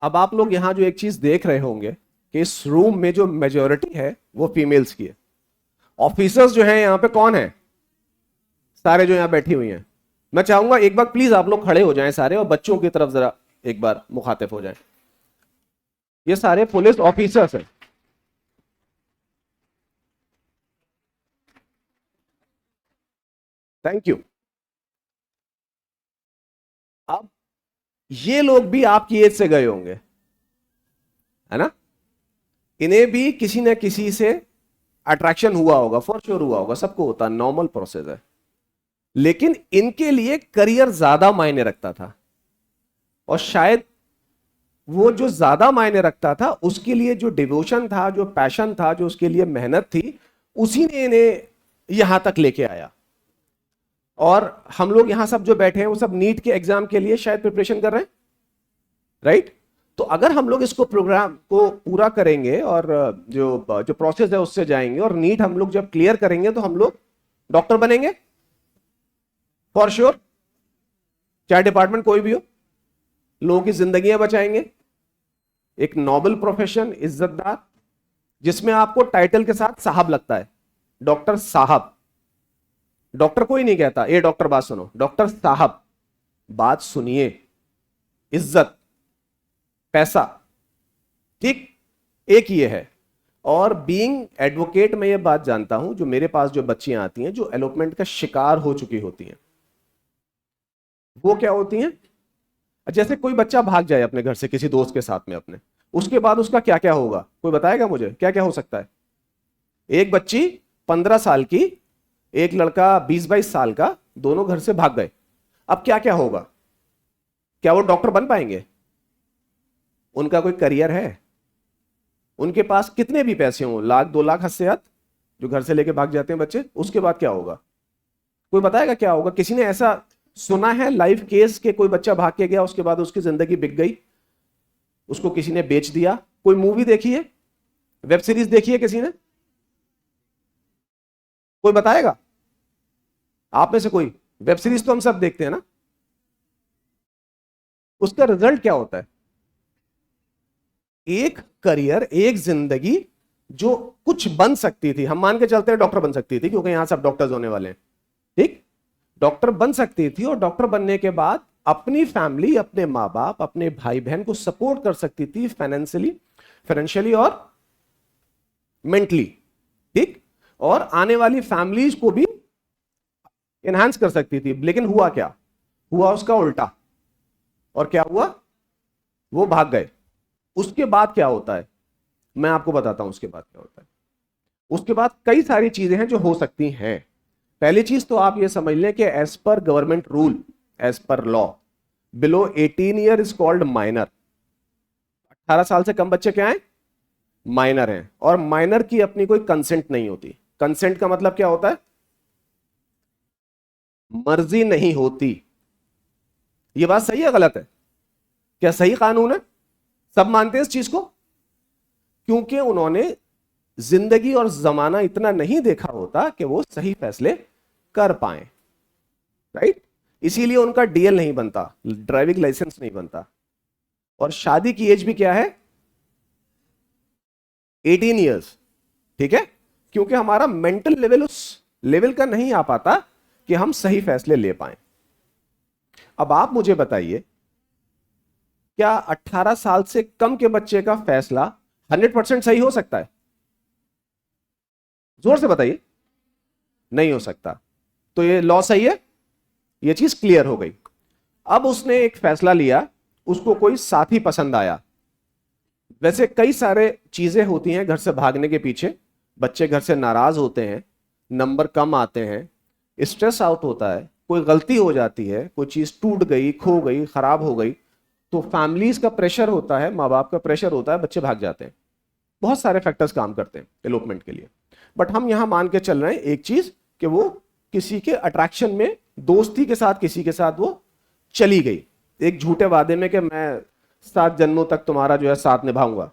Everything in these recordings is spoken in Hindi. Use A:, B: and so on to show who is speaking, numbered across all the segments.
A: अब आप लोग यहां जो एक चीज देख रहे होंगे कि इस रूम में जो मेजोरिटी है वो फीमेल्स की है। ऑफिसर्स जो हैं यहां पे कौन है? सारे जो यहां बैठी हुई हैं। मैं चाहूंगा एक बार प्लीज आप लोग खड़े हो जाएं सारे और बच्चों की तरफ जरा एक बार मुखातिब हो जाएं। ये सारे पुलिस ऑफिसर्स हैं। Thank you. अब ये लोग भी आपकी एज से गए होंगे, है ना? इन्हें भी किसी ना किसी से अट्रैक्शन हुआ होगा, फॉर श्योर हुआ होगा, सबको होता है, नॉर्मल प्रोसेस है। लेकिन इनके लिए करियर ज्यादा मायने रखता था, और शायद वो जो ज्यादा मायने रखता था उसके लिए जो डिवोशन था, जो पैशन था, जो उसके लिए मेहनत थी, उसी ने इन्हें यहां तक लेके आया। और हम लोग यहां सब जो बैठे हैं वो सब नीट के एग्जाम के लिए शायद प्रिपरेशन कर रहे हैं, राइट? तो अगर हम लोग इसको प्रोग्राम को पूरा करेंगे और जो जो प्रोसेस है उससे जाएंगे और नीट हम लोग जब क्लियर करेंगे तो हम लोग डॉक्टर बनेंगे फॉर श्योर, चाहे डिपार्टमेंट कोई भी हो। लोगों की जिंदगियां बचाएंगे, एक नोबल प्रोफेशन, इज्जतदार, जिसमें आपको टाइटल के साथ साहब लगता है, डॉक्टर साहब। डॉक्टर कोई नहीं कहता ए डॉक्टर बात सुनो, डॉक्टर साहब बात सुनिए, इज्जत, पैसा, ठीक? एक ये है। और बीइंग एडवोकेट मैं ये बात जानता हूं, जो मेरे पास जो बच्चियां आती हैं जो एलोपमेंट का शिकार हो चुकी होती हैं, वो क्या होती हैं? जैसे कोई बच्चा भाग जाए अपने घर से किसी दोस्त के साथ में अपने, उसके बाद उसका क्या क्या होगा? कोई बताएगा मुझे क्या क्या हो सकता है? एक बच्ची 15 साल की, एक लड़का 20-22 साल का, दोनों घर से भाग गए। अब क्या क्या होगा? क्या वो डॉक्टर बन पाएंगे? उनका कोई करियर है? उनके पास कितने भी पैसे हों, लाख 2 लाख हद से हद, जो घर से लेके भाग जाते हैं बच्चे, उसके बाद क्या होगा? कोई बताएगा क्या होगा? किसी ने ऐसा सुना है लाइव केस के कोई बच्चा भाग के गया, उसके बाद उसकी जिंदगी बिक गई, उसको किसी ने बेच दिया? कोई मूवी देखी है, वेब सीरीज देखी है किसी ने? कोई बताएगा आप में से कोई? वेब सीरीज तो हम सब देखते हैं ना, उसका रिजल्ट क्या होता है? एक करियर, एक जिंदगी जो कुछ बन सकती थी, हम मान के चलते हैं डॉक्टर बन सकती थी क्योंकि यहां सब डॉक्टर्स होने वाले हैं, ठीक? डॉक्टर बन सकती थी और डॉक्टर बनने के बाद अपनी फैमिली, अपने मां बाप, अपने भाई बहन को सपोर्ट कर सकती थी फाइनेंशियली और मेंटली, ठीक? और आने वाली फैमिलीज को भी एनहांस कर सकती थी। लेकिन हुआ क्या? हुआ उसका उल्टा। और क्या हुआ? वो भाग गए। उसके बाद क्या होता है मैं आपको बताता हूं। उसके बाद क्या होता है? उसके बाद कई सारी चीजें हैं जो हो सकती हैं। पहली चीज तो आप ये समझ लें कि as per government rule, as per law, below 18 year is called minor. 18 साल से कम बच्चे क्या हैं? माइनर हैं। और माइनर की अपनी कोई कंसेंट नहीं होती। कंसेंट का मतलब क्या होता है? मर्जी नहीं होती। यह बात सही है गलत है? क्या सही कानून है? सब मानते हैं इस चीज को, क्योंकि उन्होंने जिंदगी और जमाना इतना नहीं देखा होता कि वो सही फैसले कर पाए, राइट? इसीलिए उनका डीएल नहीं बनता, ड्राइविंग लाइसेंस नहीं बनता। और शादी की एज भी क्या है? 18 ईयर्स, ठीक है? क्योंकि हमारा मेंटल लेवल उस लेवल का नहीं आ पाता कि हम सही फैसले ले पाए। अब आप मुझे बताइए, क्या 18 साल से कम के बच्चे का फैसला 100% सही हो सकता है? जोर से बताइए। नहीं हो सकता। तो ये लॉ सही है, ये चीज क्लियर हो गई। अब उसने एक फैसला लिया, उसको कोई साथी पसंद आया। वैसे कई सारे चीजें होती हैं घर से भागने के पीछे। बच्चे घर से नाराज होते हैं, नंबर कम आते हैं, स्ट्रेस आउट होता है, कोई गलती हो जाती है, कोई चीज टूट गई, खो गई, खराब हो गई, तो फैमिलीज का प्रेशर होता है, माँ बाप का प्रेशर होता है, बच्चे भाग जाते हैं। बहुत सारे फैक्टर्स काम करते हैं एलोपमेंट के लिए। बट हम यहां मान के चल रहे हैं एक चीज, कि वो किसी के अट्रैक्शन में, दोस्ती के साथ किसी के साथ वो चली गई, एक झूठे वादे में कि मैं 7 जन्मों तक तुम्हारा जो है साथ निभाऊंगा।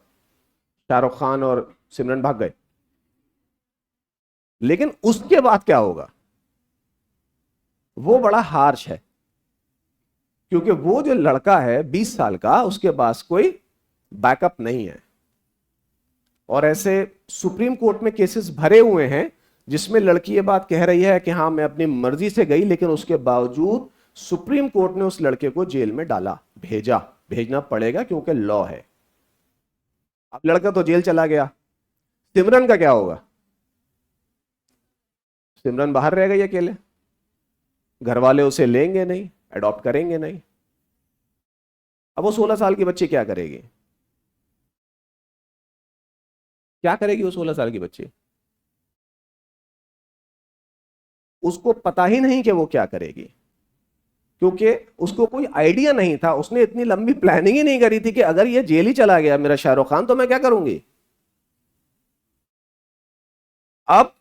A: शाहरुख खान और सिमरन भाग गए। लेकिन उसके बाद क्या होगा? वो बड़ा हार्श है, क्योंकि वो जो लड़का है 20 साल का, उसके पास कोई बैकअप नहीं है। और ऐसे सुप्रीम कोर्ट में केसेस भरे हुए हैं जिसमें लड़की ये बात कह रही है कि हाँ मैं अपनी मर्जी से गई, लेकिन उसके बावजूद सुप्रीम कोर्ट ने उस लड़के को जेल में डाला, भेजना पड़ेगा क्योंकि लॉ है। अब लड़का तो जेल चला गया, सिमरन का क्या होगा? सिमरन बाहर रह गई अकेले, घर वाले उसे लेंगे नहीं, अडॉप्ट करेंगे नहीं। अब वो 16 साल की बच्ची क्या करेगी? क्या करेगी वो 16 साल की बच्ची? उसको पता ही नहीं कि वो क्या करेगी, क्योंकि उसको कोई आइडिया नहीं था। उसने इतनी लंबी प्लानिंग ही नहीं करी थी कि अगर ये जेल ही चला गया मेरा शाहरुख खान तो मैं क्या करूंगी। अब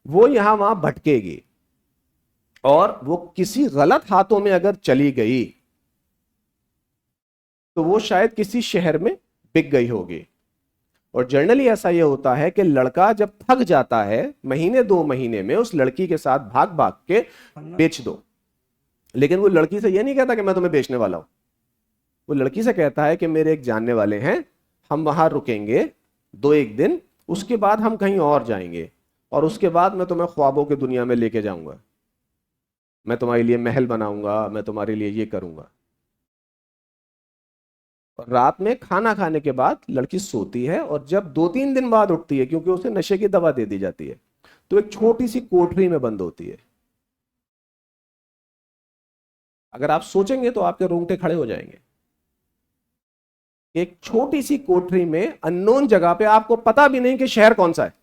A: वो यहां वहां भटकेगी, और वो किसी गलत हाथों में अगर चली गई तो वो शायद किसी शहर में बिक गई होगी। और जनरली ऐसा ये होता है कि लड़का जब थक जाता है, महीने 2 महीने में उस लड़की के साथ भाग भाग के बेच दो। लेकिन वो लड़की से ये नहीं कहता कि मैं तुम्हें बेचने वाला हूं। वो लड़की से कहता है कि मेरे एक जानने वाले हैं, हम वहां रुकेंगे 2-1 दिन, उसके बाद हम कहीं और जाएंगे, और उसके बाद मैं तुम्हें ख्वाबों की दुनिया में लेके जाऊंगा, मैं तुम्हारे लिए महल बनाऊंगा, मैं तुम्हारे लिए ये करूंगा। और रात में खाना खाने के बाद लड़की सोती है, और जब 2-3 दिन बाद उठती है, क्योंकि उसे नशे की दवा दे दी जाती है, तो एक छोटी सी कोठरी में बंद होती है। अगर आप सोचेंगे तो आपके रोंगटे खड़े हो जाएंगे। एक छोटी सी कोठरी में, अननोन जगह पे, आपको पता भी नहीं कि शहर कौन सा है,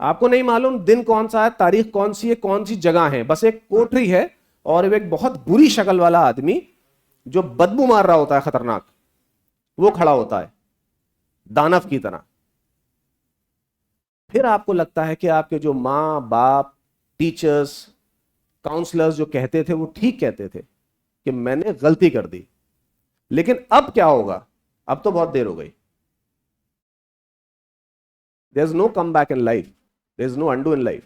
A: आपको नहीं मालूम दिन कौन सा है, तारीख कौन सी है, कौन सी जगह है, बस एक कोठरी है और एक बहुत बुरी शक्ल वाला आदमी जो बदबू मार रहा होता है खतरनाक, वो खड़ा होता है दानव की तरह। फिर आपको लगता है कि आपके जो मां बाप, टीचर्स, काउंसलर्स जो कहते थे वो ठीक कहते थे कि मैंने गलती कर दी। लेकिन अब क्या होगा? अब तो बहुत देर हो गई। There is no come back in life, there is no undo in life.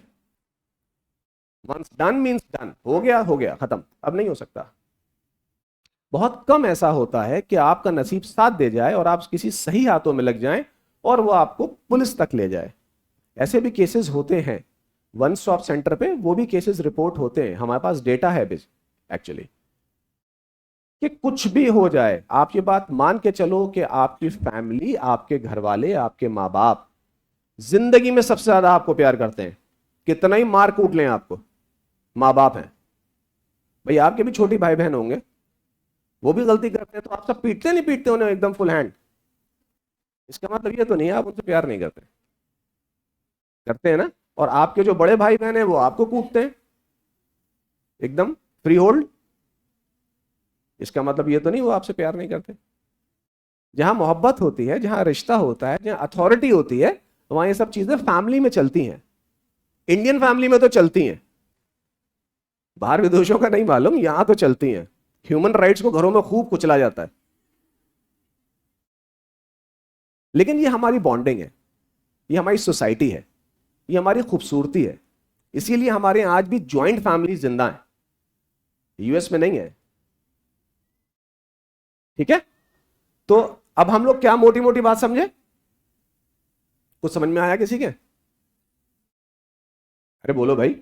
A: Once done means done, हो गया, खत्म, अब नहीं हो सकता। बहुत कम ऐसा होता है कि आपका नसीब साथ दे जाए और आप किसी सही हाथों में लग जाएं और वो आपको पुलिस तक ले जाए। ऐसे भी केसेस होते हैं वन स्टॉप सेंटर पे, वो भी केसेस रिपोर्ट होते हैं, हमारे पास डेटा है एक्चुअली, कि कुछ भी हो जाए, आप ये बात मान के चलो कि आपकी फैमिली, आपके घर वाले, आपके माँ बाप जिंदगी में सबसे ज्यादा आपको प्यार करते हैं। कितना ही मार कूट लें आपको, माँ बाप हैं। भाई आपके भी छोटी भाई बहन होंगे, वो भी गलती करते हैं, तो आप सब पीटते नहीं पीटते उन्हें एकदम फुल हैंड? इसका मतलब ये तो नहीं है आप उनसे प्यार नहीं करते, करते हैं ना। और आपके जो बड़े भाई बहन हैं वो आपको कूटते हैं एकदम फ्री होल्ड, इसका मतलब ये तो नहीं वो आपसे प्यार नहीं करते। जहां मोहब्बत होती है, जहां रिश्ता होता है, जहां अथॉरिटी होती है, वहां ये सब चीजें फैमिली में चलती हैं। इंडियन फैमिली में तो चलती हैं, बाहर विदेशों का नहीं मालूम, यहां तो चलती हैं। ह्यूमन राइट्स को घरों में खूब कुचला जाता है। लेकिन ये हमारी बॉन्डिंग है, ये हमारी सोसाइटी है, ये हमारी खूबसूरती है। इसीलिए हमारे यहां आज भी ज्वाइंट फैमिली जिंदा है, यूएस में नहीं है। ठीक है, तो अब हम लोग क्या मोटी मोटी बात समझे? कुछ समझ में आया किसी के? अरे बोलो भाई,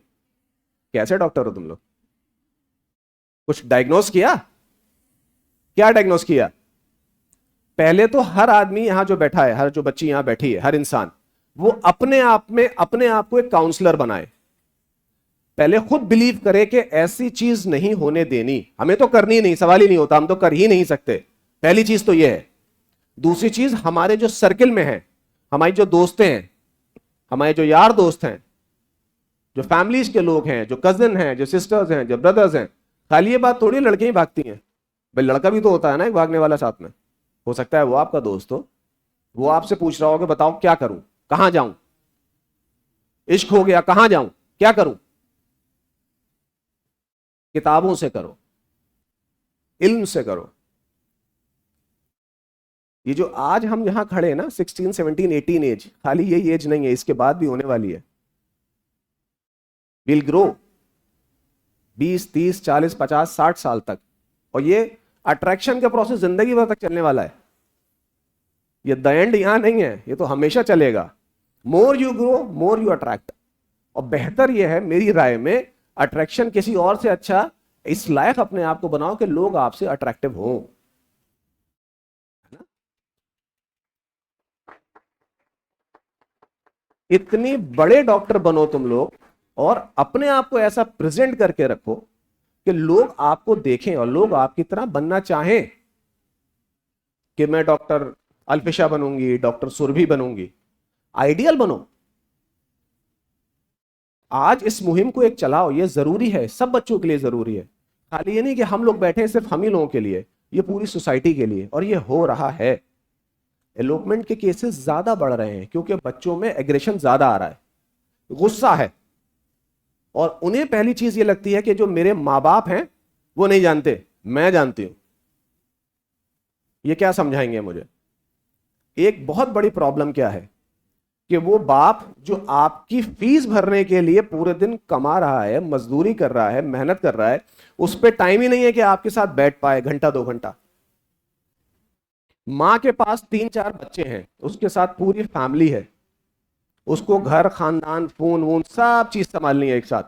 A: कैसे डॉक्टर हो तुम लोग? कुछ डायग्नोस किया? क्या डायग्नोस किया? पहले तो हर आदमी यहां जो बैठा है, हर जो बच्ची यहां बैठी है, हर इंसान, वो अपने आप में अपने आप को एक काउंसलर बनाए। पहले खुद बिलीव करे कि ऐसी चीज नहीं होने देनी, हमें तो करनी नहीं, सवाल ही नहीं होता, हम तो कर ही नहीं सकते। पहली चीज तो यह है। दूसरी चीज, हमारे जो सर्किल में है, हमारी जो दोस्तें हैं, हमारे जो यार दोस्त हैं, जो फैमिलीज के लोग हैं, जो कजिन हैं, जो सिस्टर्स हैं, जो ब्रदर्स हैं, खाली ये बात थोड़ी लड़के ही भागती हैं, भाई लड़का भी तो होता है ना एक भागने वाला साथ में। हो सकता है वो आपका दोस्त हो, वो आपसे पूछ रहा हो कि बताओ क्या करूं, कहां जाऊं, इश्क हो गया, कहां जाऊं, क्या करूं? किताबों से करो, इल्म से करो। ये जो आज हम यहां खड़े हैं ना, 16, 17, 18 एज, खाली यही एज नहीं है, इसके बाद भी होने वाली है। विल ग्रो 20, 30, 40, 50, 60 साल तक, और ये अट्रैक्शन का प्रोसेस जिंदगी भर तक चलने वाला है। ये द एंड यहां नहीं है, ये तो हमेशा चलेगा। More you grow more you attract. और बेहतर ये है मेरी राय में, अट्रैक्शन किसी और से अच्छा इस लायक अपने आप को बनाओ कि लोग आपसे अट्रैक्टिव हो। इतनी बड़े डॉक्टर बनो तुम लोग और अपने आप को ऐसा प्रेजेंट करके रखो कि लोग आपको देखें और लोग आपकी तरह बनना चाहें कि मैं डॉक्टर अल्फिशा बनूंगी, डॉक्टर सुरभि बनूंगी। आइडियल बनो। आज इस मुहिम को एक चलाओ, ये जरूरी है, सब बच्चों के लिए जरूरी है। खाली ये नहीं कि हम लोग बैठे हैं सिर्फ हम ही लोगों के लिए, ये पूरी सोसाइटी के लिए। और ये हो रहा है। एलोपमेंट के केसेस ज्यादा बढ़ रहे हैं क्योंकि बच्चों में एग्रेशन ज्यादा आ रहा है, गुस्सा है। और उन्हें पहली चीज ये लगती है कि जो मेरे मां बाप हैं वो नहीं जानते, मैं जानती हूं। ये क्या समझाएंगे मुझे? एक बहुत बड़ी प्रॉब्लम क्या है कि वो बाप जो आपकी फीस भरने के लिए पूरे दिन कमा रहा है, मजदूरी कर रहा है, मेहनत कर रहा है, उस पर टाइम ही नहीं है कि आपके साथ बैठ पाए घंटा 2 घंटा। मां के पास 3-4 बच्चे हैं, उसके साथ पूरी फैमिली है, उसको घर, खानदान, फोन वोन सब चीज संभालनी है एक साथ।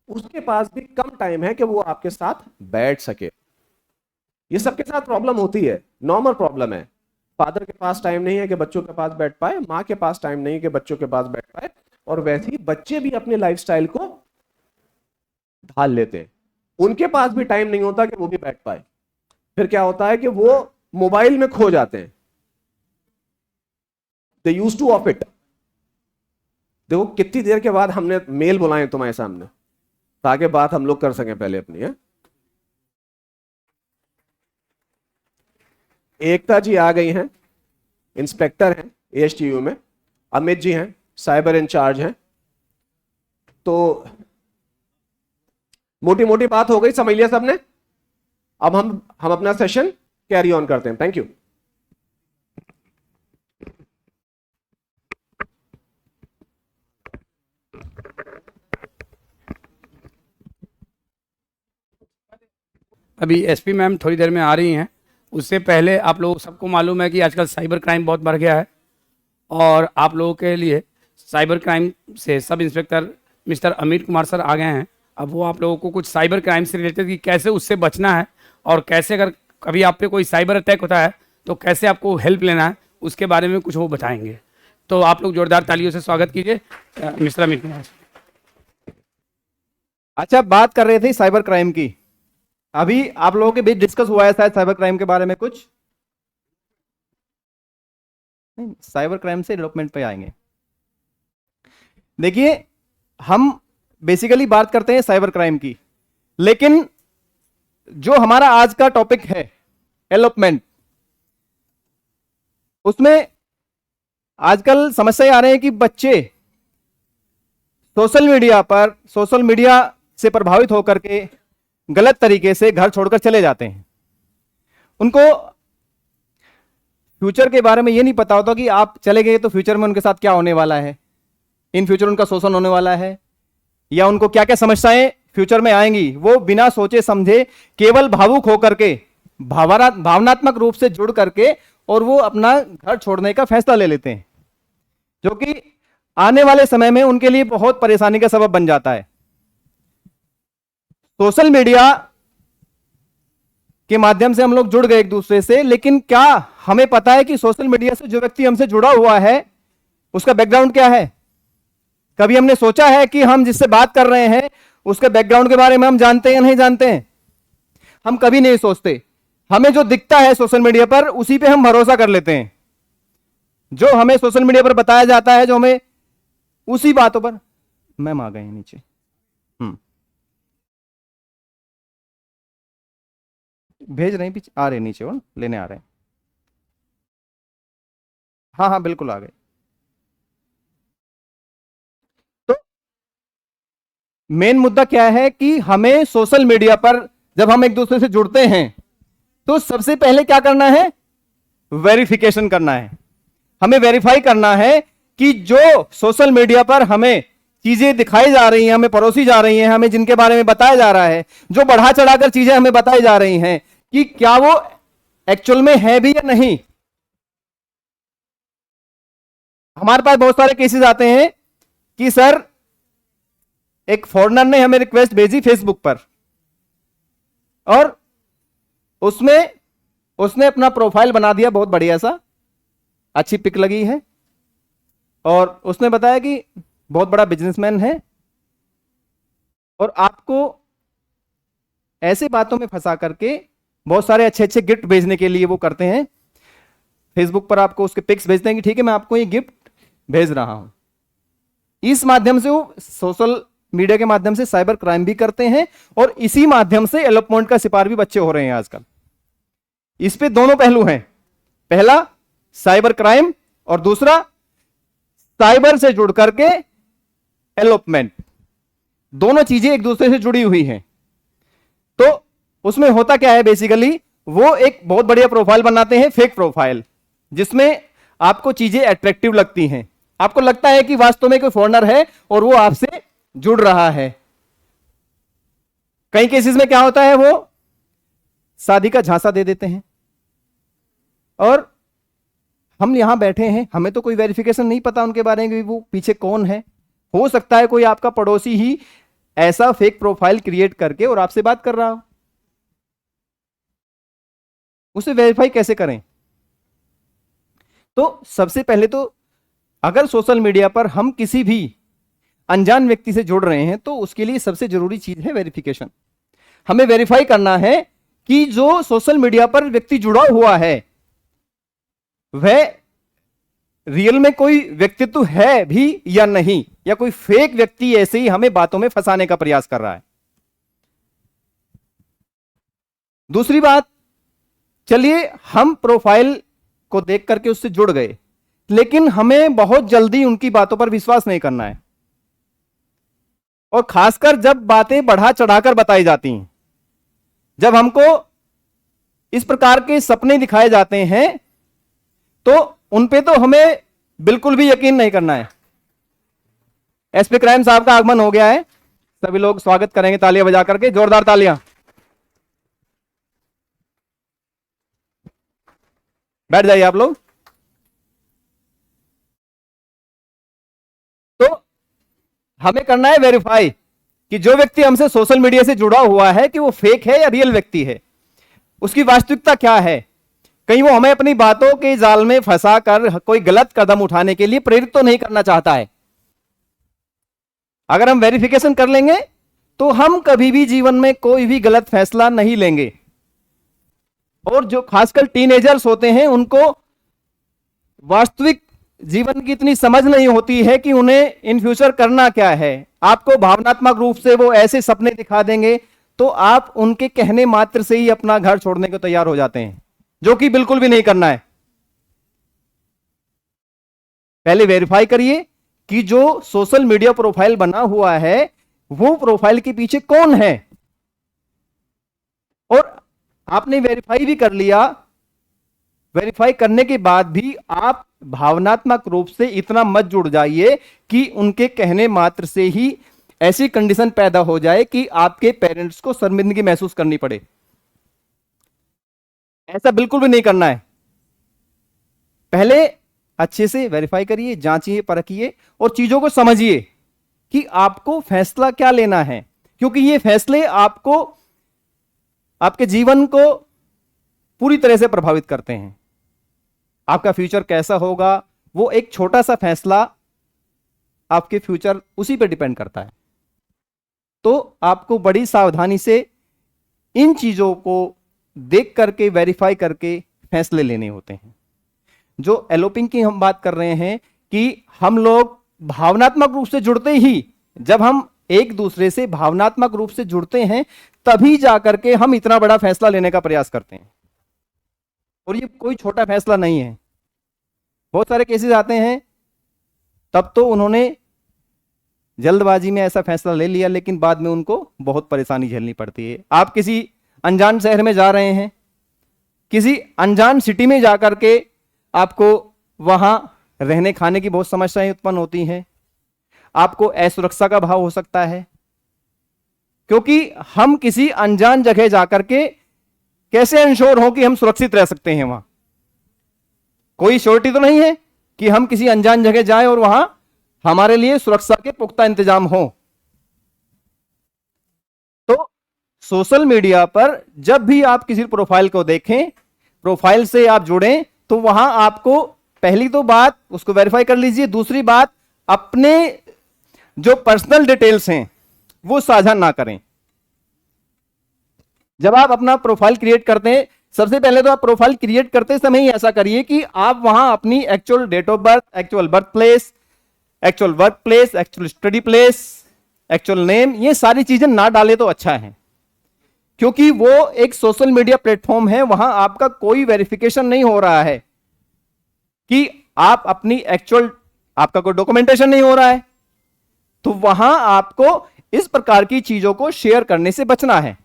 A: उसके पास भी कम टाइम है कि वो आपके साथ बैठ सके। ये सबके साथ प्रॉब्लम होती है, नॉर्मल प्रॉब्लम है। फादर के पास टाइम नहीं है कि बच्चों के पास बैठ पाए, माँ के पास टाइम नहीं है कि बच्चों के पास बैठ पाए। और वैसे ही बच्चे भी अपने लाइफस्टाइल को ढाल लेते हैं, उनके पास भी टाइम नहीं होता कि वो भी बैठ पाए। फिर क्या होता है कि वो मोबाइल में खो जाते हैं। दे यूज टू ऑफ इट। देखो कितनी देर के बाद हमने मेल बुलाए तुम्हारे सामने ताकि बात हम लोग कर सकें पहले अपनी है। एकता जी आ गई हैं, इंस्पेक्टर हैं एएचटीयू में। अमित जी हैं, साइबर इंचार्ज हैं। तो मोटी मोटी बात हो गई, समझ लिया सबने। अब हम अपना सेशन कैरी ऑन करते हैं। Thank you.
B: अभी एसपी मैम थोड़ी देर में आ रही हैं। उससे पहले आप लोग सबको मालूम है कि आजकल साइबर क्राइम बहुत बढ़ गया है और आप लोगों के लिए साइबर क्राइम से sub inspector mister Amit Kumar sir आ गए हैं। अब वो आप लोगों को कुछ साइबर क्राइम से रिलेटेड कि कैसे उससे बचना है और कैसे अगर कभी आप पे कोई साइबर अटैक होता है तो कैसे आपको हेल्प लेना है, उसके बारे में कुछ वो बताएंगे। तो आप लोग जोरदार तालियों से स्वागत कीजिए मिस्टर अमित कुमार सर।
C: अच्छा, बात कर रहे थे साइबर क्राइम की। अभी आप लोगों के बीच डिस्कस हुआ है शायद साइबर क्राइम के बारे में कुछ नहीं। साइबर क्राइम से डेवलपमेंट पे आएंगे। देखिए, हम बेसिकली बात करते हैं साइबर क्राइम की, लेकिन जो हमारा आज का टॉपिक है डेवलपमेंट, उसमें आजकल समस्या आ रही है कि बच्चे सोशल मीडिया से प्रभावित होकर के गलत तरीके से घर छोड़कर चले जाते हैं। उनको फ्यूचर के बारे में ये नहीं पता होता कि आप चले गए तो फ्यूचर में उनके साथ क्या होने वाला है, इन फ्यूचर उनका शोषण होने वाला है या उनको क्या क्या समस्याएं फ्यूचर में आएंगी। वो बिना सोचे समझे केवल भावुक होकर के, भावनात्मक रूप से जुड़ करके और वो अपना घर छोड़ने का फैसला ले लेते हैं, जो कि आने वाले समय में उनके लिए बहुत परेशानी का सबब बन जाता है। सोशल मीडिया के माध्यम से हम लोग जुड़ गए एक दूसरे से, लेकिन क्या हमें पता है कि सोशल मीडिया से जो व्यक्ति हमसे जुड़ा हुआ है उसका बैकग्राउंड क्या है? कभी हमने सोचा है कि हम जिससे बात कर रहे हैं उसके बैकग्राउंड के बारे में हम जानते हैं या नहीं जानते हैं? हम कभी नहीं सोचते। हमें जो दिखता है सोशल मीडिया पर उसी पे हम भरोसा कर लेते हैं। जो हमें सोशल मीडिया पर बताया जाता है, जो हमें उसी बातों पर। मैम आ गए हैं नीचे। भेज रहे हैं, पीछे आ रहे हैं, नीचे वो लेने आ रहे हैं। हाँ हाँ बिल्कुल आ गए। तो मेन मुद्दा क्या है कि हमें सोशल मीडिया पर जब हम एक दूसरे से जुड़ते हैं तो सबसे पहले क्या करना है? वेरिफिकेशन करना है। हमें वेरीफाई करना है कि जो सोशल मीडिया पर हमें चीजें दिखाई जा रही हैं, हमें परोसी जा रही हैं, हमें जिनके बारे में बताया जा रहा है, जो बढ़ा चढ़ाकर चीजें हमें बताई जा रही हैं, कि क्या वो एक्चुअल में है भी या नहीं। हमारे पास बहुत सारे केसेस आते हैं कि सर एक फॉरेनर ने हमें रिक्वेस्ट भेजी फेसबुक पर, और उसमें उसने अपना प्रोफाइल बना दिया बहुत बढ़िया सा, अच्छी पिक लगी है, और उसने बताया कि बहुत बड़ा बिजनेसमैन है, और आपको ऐसे बातों में फंसा करके बहुत सारे अच्छे अच्छे गिफ्ट भेजने के लिए वो करते हैं। फेसबुक पर आपको उसके पिक्स भेजते हैं कि ठीक है मैं आपको ये गिफ्ट भेज रहा हूं। इस माध्यम से वो सोशल मीडिया के माध्यम से साइबर क्राइम भी करते हैं, और इसी माध्यम से एलोपमेंट का शिकार भी बच्चे हो रहे हैं आजकल। इस पे दोनों पहलू हैं, पहला साइबर क्राइम और दूसरा साइबर से जुड़ करके एलोपमेंट। दोनों चीजें एक दूसरे से जुड़ी हुई हैं। तो उसमें होता क्या है, बेसिकली वो एक बहुत बढ़िया प्रोफाइल बनाते हैं, फेक प्रोफाइल, जिसमें आपको चीजें अट्रैक्टिव लगती हैं, आपको लगता है कि वास्तव में कोई फॉरेनर है और वो आपसे जुड़ रहा है। कई केसेस में क्या होता है, वो शादी का झांसा दे देते हैं, और हम यहां बैठे हैं, हमें तो कोई वेरिफिकेशन नहीं पता उनके बारे में कि वो पीछे कौन है। हो सकता है कोई आपका पड़ोसी ही ऐसा फेक प्रोफाइल क्रिएट करके और आपसे बात कर रहा हो। उसे वेरीफाई कैसे करें? तो सबसे पहले तो अगर सोशल मीडिया पर हम किसी भी अनजान व्यक्ति से जुड़ रहे हैं तो उसके लिए सबसे जरूरी चीज है वेरिफिकेशन। हमें वेरीफाई करना है कि जो सोशल मीडिया पर व्यक्ति जुड़ा हुआ है वह रियल में कोई व्यक्तित्व है भी या नहीं, या कोई फेक व्यक्ति ऐसे ही हमें बातों में फंसाने का प्रयास कर रहा है। दूसरी बात, चलिए हम प्रोफाइल को देख करके उससे जुड़ गए, लेकिन हमें बहुत जल्दी उनकी बातों पर विश्वास नहीं करना है, और खासकर जब बातें बढ़ा चढ़ाकर बताई जाती हैं, जब हमको इस प्रकार के सपने दिखाए जाते हैं तो उन पे तो हमें बिल्कुल भी यकीन नहीं करना है। एसपी क्राइम साहब का आगमन हो गया है, सभी लोग स्वागत करेंगे तालियां बजा करके, जोरदार तालियां। बैठ जाइए आप लोग। तो हमें करना है वेरीफाई कि जो व्यक्ति हमसे सोशल मीडिया से जुड़ा हुआ है कि वो फेक है या रियल व्यक्ति है, उसकी वास्तविकता क्या है। कहीं वो हमें अपनी बातों के जाल में फंसा कर कोई गलत कदम उठाने के लिए प्रेरित तो नहीं करना चाहता है। अगर हम वेरिफिकेशन कर लेंगे तो हम कभी भी जीवन में कोई भी गलत फैसला नहीं लेंगे। और जो खासकर टीनेजर्स होते हैं उनको वास्तविक जीवन की इतनी समझ नहीं होती है कि उन्हें इन फ्यूचर करना क्या है। आपको भावनात्मक रूप से वो ऐसे सपने दिखा देंगे तो आप उनके कहने मात्र से ही अपना घर छोड़ने को तैयार हो जाते हैं, जो कि बिल्कुल भी नहीं करना है। पहले वेरीफाई करिए कि जो सोशल मीडिया प्रोफाइल बना हुआ है वो प्रोफाइल के पीछे कौन है, और आपने वेरीफाई भी कर लिया। वेरीफाई करने के बाद भी आप भावनात्मक रूप से इतना मत जुड़ जाइए कि उनके कहने मात्र से ही ऐसी कंडीशन पैदा हो जाए कि आपके पेरेंट्स को शर्मिंदगी महसूस करनी पड़े। ऐसा बिल्कुल भी नहीं करना है। पहले अच्छे से वेरीफाई करिए, जांचिए, परखिए और चीजों को समझिए कि आपको फैसला क्या लेना है, क्योंकि ये फैसले आपको आपके जीवन को पूरी तरह से प्रभावित करते हैं। आपका फ्यूचर कैसा होगा वो एक छोटा सा फैसला आपके फ्यूचर उसी पे डिपेंड करता है। तो आपको बड़ी सावधानी से इन चीजों को देख करके वेरीफाई करके फैसले लेने होते हैं। जो एलोपिंग की हम बात कर रहे हैं कि हम लोग भावनात्मक रूप से जुड़ते ही, जब हम एक दूसरे से भावनात्मक रूप से जुड़ते हैं तभी जाकर के हम इतना बड़ा फैसला लेने का प्रयास करते हैं, और ये कोई छोटा फैसला नहीं है। बहुत सारे केसेस आते हैं तब तो उन्होंने जल्दबाजी में ऐसा फैसला ले लिया, लेकिन बाद में उनको बहुत परेशानी झेलनी पड़ती है। आप किसी अनजान शहर में जा रहे हैं, किसी अनजान सिटी में जाकर के आपको वहां रहने खाने की बहुत समस्याएं उत्पन्न होती हैं। आपको असुरक्षा का भाव हो सकता है, क्योंकि हम किसी अनजान जगह जाकर के कैसे इंश्योर हो कि हम सुरक्षित रह सकते हैं। वहां कोई श्योरिटी तो नहीं है। कि हम किसी अनजान जगह जाएं और वहां हमारे लिए सुरक्षा के पुख्ता इंतजाम हो। तो सोशल मीडिया पर जब भी आप किसी प्रोफाइल को देखें, प्रोफाइल से आप जुड़ें, तो वहां आपको पहली तो बात उसको वेरीफाई कर लीजिए, दूसरी बात अपने जो पर्सनल डिटेल्स हैं वो साझा ना करें। जब आप अपना प्रोफाइल क्रिएट करते हैं, सबसे पहले तो आप प्रोफाइल क्रिएट करते समय ही ऐसा करिए कि आप वहां अपनी actual date of birth, actual birth place, actual work place, actual study place, actual name, ये सारी चीजें ना डाले तो अच्छा है, क्योंकि वो एक सोशल मीडिया प्लेटफॉर्म है, वहां आपका कोई वेरिफिकेशन नहीं हो रहा है कि आप अपनी एक्चुअल, आपका कोई डॉक्यूमेंटेशन नहीं हो रहा है। तो वहां आपको इस प्रकार की चीजों को शेयर करने से बचना है।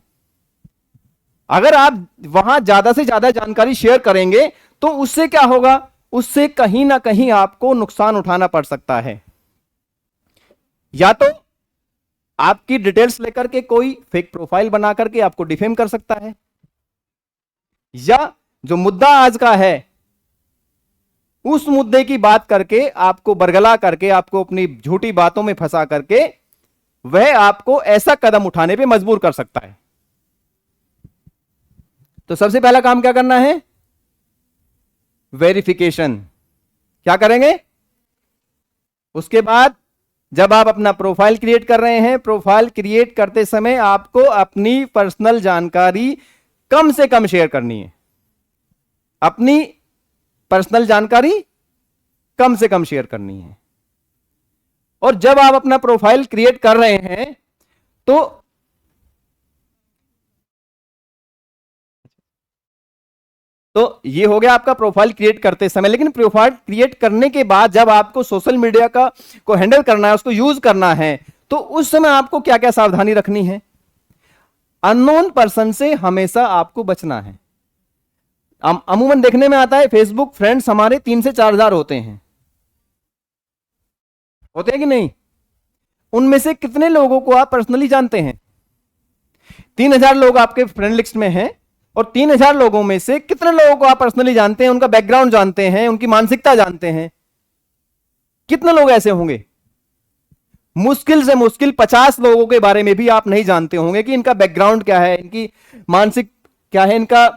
C: अगर आप वहां ज्यादा से ज्यादा जानकारी शेयर करेंगे तो उससे क्या होगा, उससे कहीं ना कहीं आपको नुकसान उठाना पड़ सकता है। या तो आपकी डिटेल्स लेकर के कोई फेक प्रोफाइल बना करके आपको डिफेम कर सकता है, या जो मुद्दा आज का है उस मुद्दे की बात करके आपको बरगला करके, आपको अपनी झूठी बातों में फंसा करके वह आपको ऐसा कदम उठाने पे मजबूर कर सकता है। तो सबसे पहला काम क्या करना है, वेरिफिकेशन। क्या करेंगे, उसके बाद जब आप अपना प्रोफाइल क्रिएट कर रहे हैं, प्रोफाइल क्रिएट करते समय आपको अपनी पर्सनल जानकारी कम से कम शेयर करनी है। अपनी पर्सनल जानकारी कम से कम शेयर करनी है। और जब आप अपना प्रोफाइल क्रिएट कर रहे हैं तो ये हो गया आपका प्रोफाइल क्रिएट करते समय। लेकिन प्रोफाइल क्रिएट करने के बाद जब आपको सोशल मीडिया को हैंडल करना है, उसको यूज करना है, तो उस समय आपको क्या क्या सावधानी रखनी है। अननोन पर्सन से हमेशा आपको बचना है। अमूमन देखने में आता है फेसबुक फ्रेंड्स हमारे 3 से 4 हजार होते हैं कि नहीं। उनमें से कितने लोगों को आप पर्सनली जानते हैं? 3000 लोग आपके फ्रेंड लिस्ट में हैं, और 3000 लोगों में से कितने लोगों को आप पर्सनली जानते हैं, उनका बैकग्राउंड जानते हैं, उनकी मानसिकता जानते हैं? कितने लोग ऐसे होंगे? मुश्किल से मुश्किल 50 लोगों के बारे में भी आप नहीं जानते होंगे कि इनका बैकग्राउंड क्या है, इनकी मानसिक क्या है, इनका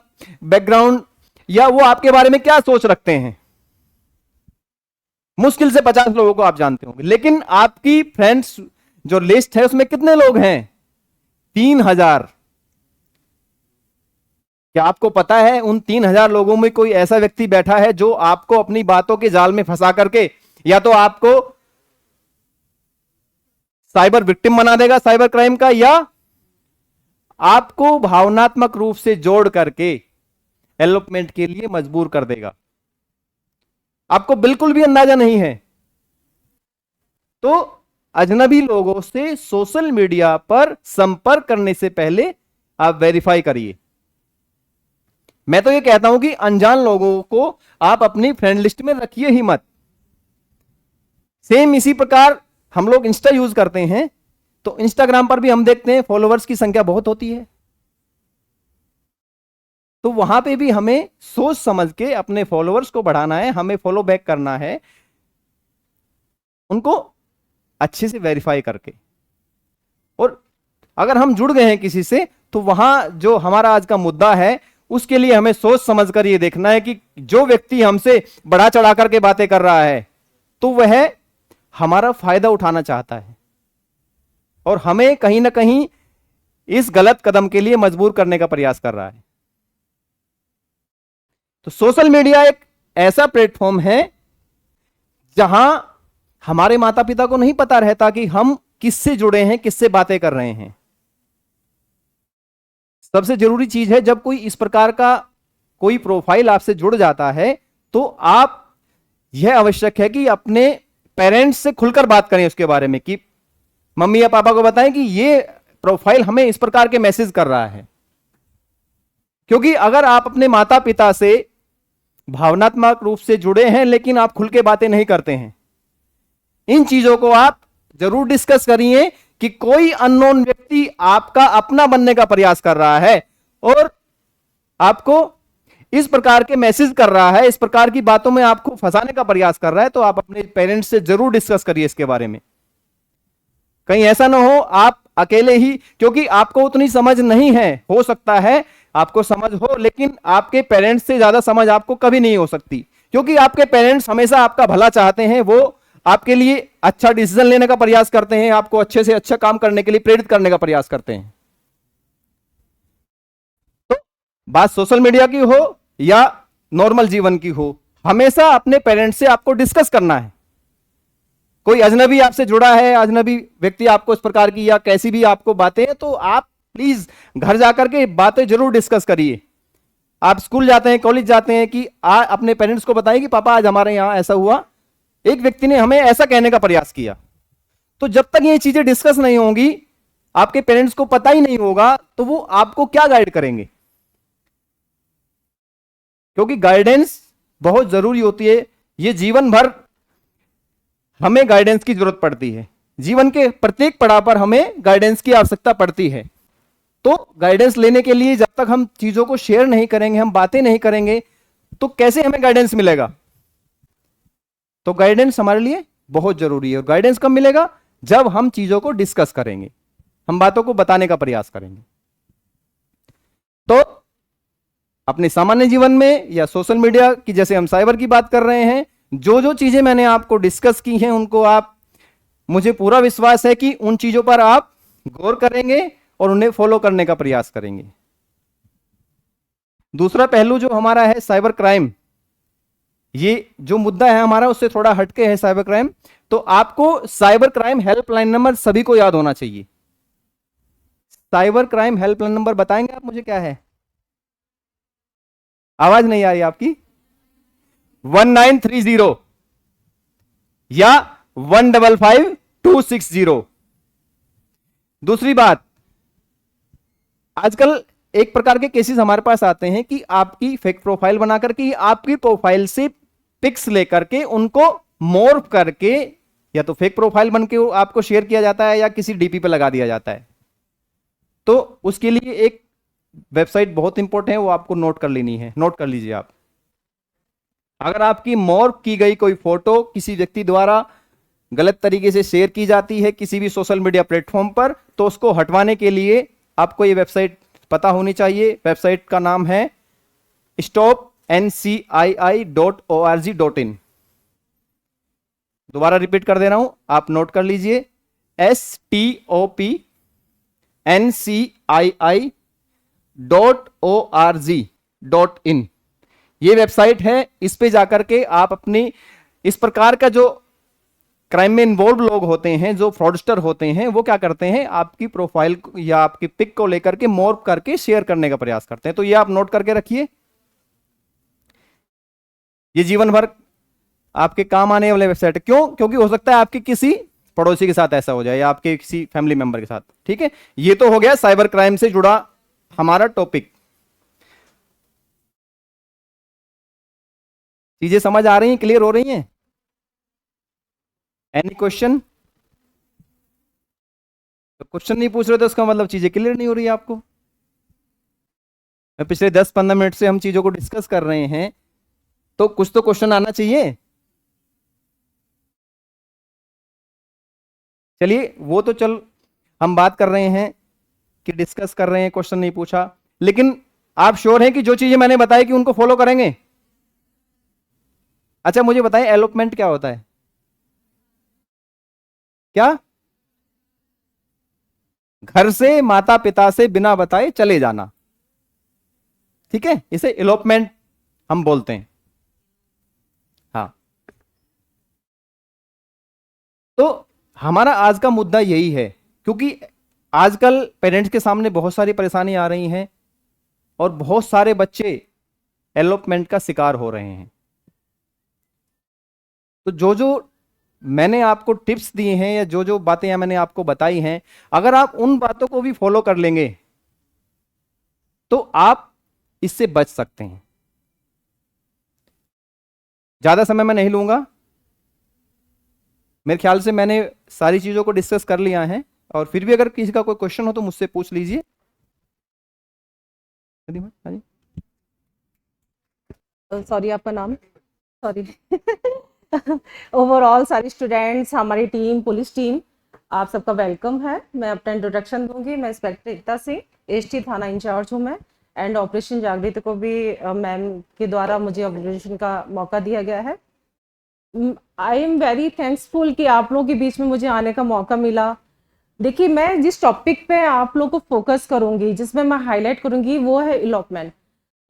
C: बैकग्राउंड, या वो आपके बारे में क्या सोच रखते हैं। मुश्किल से 50 लोगों को आप जानते होंगे। लेकिन आपकी फ्रेंड्स जो लिस्ट है उसमें कितने लोग हैं? 3000। क्या आपको पता है उन 3000 लोगों में कोई ऐसा व्यक्ति बैठा है जो आपको अपनी बातों के जाल में फंसा करके या तो आपको साइबर विक्टिम बना देगा साइबर क्राइम का, या आपको भावनात्मक रूप से जोड़ करके एलोपमेंट के लिए मजबूर कर देगा? आपको बिल्कुल भी अंदाजा नहीं है। तो अजनबी लोगों से सोशल मीडिया पर संपर्क करने से पहले आप वेरीफाई करिए। मैं तो ये कहता हूं कि अनजान लोगों को आप अपनी फ्रेंड लिस्ट में रखिए ही मत। सेम इसी प्रकार हम लोग इंस्टा यूज करते हैं, तो इंस्टाग्राम पर भी हम देखते हैं फॉलोअर्स की संख्या बहुत होती है। तो वहां पे भी हमें सोच समझ के अपने फॉलोअर्स को बढ़ाना है, हमें फॉलो बैक करना है, उनको अच्छे से वेरीफाई करके। और अगर हम जुड़ गए हैं किसी से, तो वहां जो हमारा आज का मुद्दा है उसके लिए हमें सोच समझ कर ये देखना है कि जो व्यक्ति हमसे बढ़ा चढ़ा करके बातें कर रहा है तो वह हमारा फायदा उठाना चाहता है और हमें कहीं ना कहीं इस गलत कदम के लिए मजबूर करने का प्रयास कर रहा है। तो सोशल मीडिया एक ऐसा प्लेटफॉर्म है जहां हमारे माता पिता को नहीं पता रहता कि हम किससे जुड़े हैं, किससे बातें कर रहे हैं। सबसे जरूरी चीज है, जब कोई इस प्रकार का कोई प्रोफाइल आपसे जुड़ जाता है तो आप, यह आवश्यक है कि अपने पेरेंट्स से खुलकर बात करें उसके बारे में, कि मम्मी या पापा को बताएं कि ये प्रोफाइल हमें इस प्रकार के मैसेज कर रहा है। क्योंकि अगर आप अपने माता पिता से भावनात्मक रूप से जुड़े हैं लेकिन आप खुल के बातें नहीं करते हैं, इन चीजों को आप जरूर डिस्कस करिए कि कोई अननोन व्यक्ति आपका अपना बनने का प्रयास कर रहा है और आपको इस प्रकार के मैसेज कर रहा है, इस प्रकार की बातों में आपको फंसाने का प्रयास कर रहा है, तो आप अपने पेरेंट्स से जरूर डिस्कस करिए इसके बारे में। कहीं ऐसा ना हो आप अकेले ही, क्योंकि आपको उतनी समझ नहीं है, हो सकता है आपको समझ हो, लेकिन आपके पेरेंट्स से ज्यादा समझ आपको कभी नहीं हो सकती, क्योंकि आपके पेरेंट्स हमेशा आपका भला चाहते हैं, वो आपके लिए अच्छा डिसीजन लेने का प्रयास करते हैं, आपको अच्छे से अच्छा काम करने के लिए प्रेरित करने का प्रयास करते हैं। तो बात सोशल मीडिया की हो या नॉर्मल जीवन की हो, हमेशा अपने पेरेंट्स से आपको डिस्कस करना है। कोई अजनबी आपसे जुड़ा है, अजनबी व्यक्ति आपको इस प्रकार की या कैसी भी आपको बातें, तो आप प्लीज घर जाकर के बातें जरूर डिस्कस करिए। आप स्कूल जाते हैं, कॉलेज जाते हैं, कि अपने पेरेंट्स को बताएं कि पापा आज हमारे यहां ऐसा हुआ, एक व्यक्ति ने हमें ऐसा कहने का प्रयास किया। तो जब तक ये चीजें डिस्कस नहीं होंगी, आपके पेरेंट्स को पता ही नहीं होगा, तो वो आपको क्या गाइड करेंगे? क्योंकि गाइडेंस बहुत जरूरी होती है। ये जीवन भर हमें गाइडेंस की जरूरत पड़ती है, जीवन के प्रत्येक पड़ाव पर हमें गाइडेंस की आवश्यकता पड़ती है। तो गाइडेंस लेने के लिए जब तक हम चीजों को शेयर नहीं करेंगे, हम बातें नहीं करेंगे, तो कैसे हमें गाइडेंस मिलेगा? तो गाइडेंस हमारे लिए बहुत जरूरी है। और गाइडेंस कब मिलेगा? जब हम चीजों को डिस्कस करेंगे, हम बातों को बताने का प्रयास करेंगे। तो अपने सामान्य जीवन में या सोशल मीडिया की, जैसे हम साइबर की बात कर रहे हैं, जो जो चीजें मैंने आपको डिस्कस की हैं, उनको आप, मुझे पूरा विश्वास है कि उन चीजों पर आप गौर करेंगे और उन्हें फॉलो करने का प्रयास करेंगे। दूसरा पहलू जो हमारा है साइबर क्राइम, ये जो मुद्दा है हमारा उससे थोड़ा हटके है साइबर क्राइम। तो आपको साइबर क्राइम हेल्पलाइन नंबर सभी को याद होना चाहिए। साइबर क्राइम हेल्पलाइन नंबर बताएंगे आप मुझे क्या है? आवाज नहीं आ रही आपकी। 1930 या 155260। दूसरी बात, आजकल एक प्रकार के केसेस हमारे पास आते हैं कि आपकी फेक प्रोफाइल बनाकर के, आपकी प्रोफाइल से पिक्स लेकर के उनको मॉर्फ करके या तो फेक प्रोफाइल बन के आपको शेयर किया जाता है या किसी डीपी पे लगा दिया जाता है। तो उसके लिए एक वेबसाइट बहुत इंपॉर्टेंट है, वो आपको नोट कर लेनी है, नोट कर लीजिए आप। अगर आपकी मॉर्फ की गई कोई फोटो किसी व्यक्ति द्वारा गलत तरीके से शेयर की जाती है किसी भी सोशल मीडिया प्लेटफॉर्म पर, तो उसको हटवाने के लिए आपको ये वेबसाइट पता होनी चाहिए। वेबसाइट का नाम है stopncii.org.in। दोबारा रिपीट कर दे रहा हूं, आप नोट कर लीजिए, stopncii.org.in। ये वेबसाइट है, इस पे जाकर के आप अपनी, इस प्रकार का जो क्राइम में इन्वॉल्व लोग होते हैं, जो फ्रॉडस्टर होते हैं, वो क्या करते हैं, आपकी प्रोफाइल या आपकी पिक को लेकर के मॉर्फ करके शेयर करने का प्रयास करते हैं। तो ये आप नोट करके रखिए, ये जीवन भर आपके काम आने वाले वेबसाइट है। क्यों? क्योंकि हो सकता है आपके किसी पड़ोसी के साथ ऐसा हो जाए या आपके किसी फैमिली मेंबर के साथ। ठीक है, ये तो हो गया साइबर क्राइम से जुड़ा हमारा टॉपिक। चीजें समझ आ रही हैं, क्लियर हो रही हैं? Any question? तो क्वेश्चन नहीं पूछ रहे तो इसका मतलब चीजें क्लियर नहीं हो रही है आपको। पिछले 10-15 मिनट से हम चीजों को डिस्कस कर रहे हैं, तो कुछ तो क्वेश्चन आना चाहिए। चलिए, वो तो चल, हम बात कर रहे हैं कि डिस्कस कर रहे हैं, क्वेश्चन नहीं पूछा, लेकिन आप श्योर हैं कि जो चीजें मैंने बताई कि उनको फॉलो करेंगे? अच्छा मुझे बताएं, एलोपमेंट क्या होता है? क्या? घर से माता पिता से बिना बताए चले जाना। ठीक है, इसे एलोपमेंट हम बोलते हैं। हाँ, तो हमारा आज का मुद्दा यही है, क्योंकि आजकल पेरेंट्स के सामने बहुत सारी परेशानी आ रही हैं और बहुत सारे बच्चे एलोपमेंट का शिकार हो रहे हैं। तो जो जो मैंने आपको टिप्स दिए हैं या जो जो बातें मैंने आपको बताई हैं, अगर आप उन बातों को भी फॉलो कर लेंगे तो आप इससे बच सकते हैं। ज्यादा समय मैं नहीं लूंगा, मेरे ख्याल से मैंने सारी चीजों को डिस्कस कर लिया है, और फिर भी अगर किसी का कोई क्वेश्चन हो तो मुझसे पूछ लीजिए। हाँ जी।
D: सॉरी आपका नाम, सॉरी ओवरऑल सारी स्टूडेंट्स, हमारी टीम, पुलिस टीम, आप सबका वेलकम है। मैं अपना इंट्रोडक्शन दूंगी। मैं इंस्पेक्टर एकता सिंह, एसटी थाना इंचार्ज हूँ मैं, एंड ऑपरेशन जागृति को भी मैम के द्वारा मुझे ऑपरेशन का मौका दिया गया है। आई एम वेरी थैंक्सफुल कि आप लोगों के बीच में मुझे आने का मौका मिला। देखिए, मैं जिस टॉपिक पे आप लोग को फोकस करूंगी, जिसमें मैं हाईलाइट करूंगी, वो है इलॉपमेंट।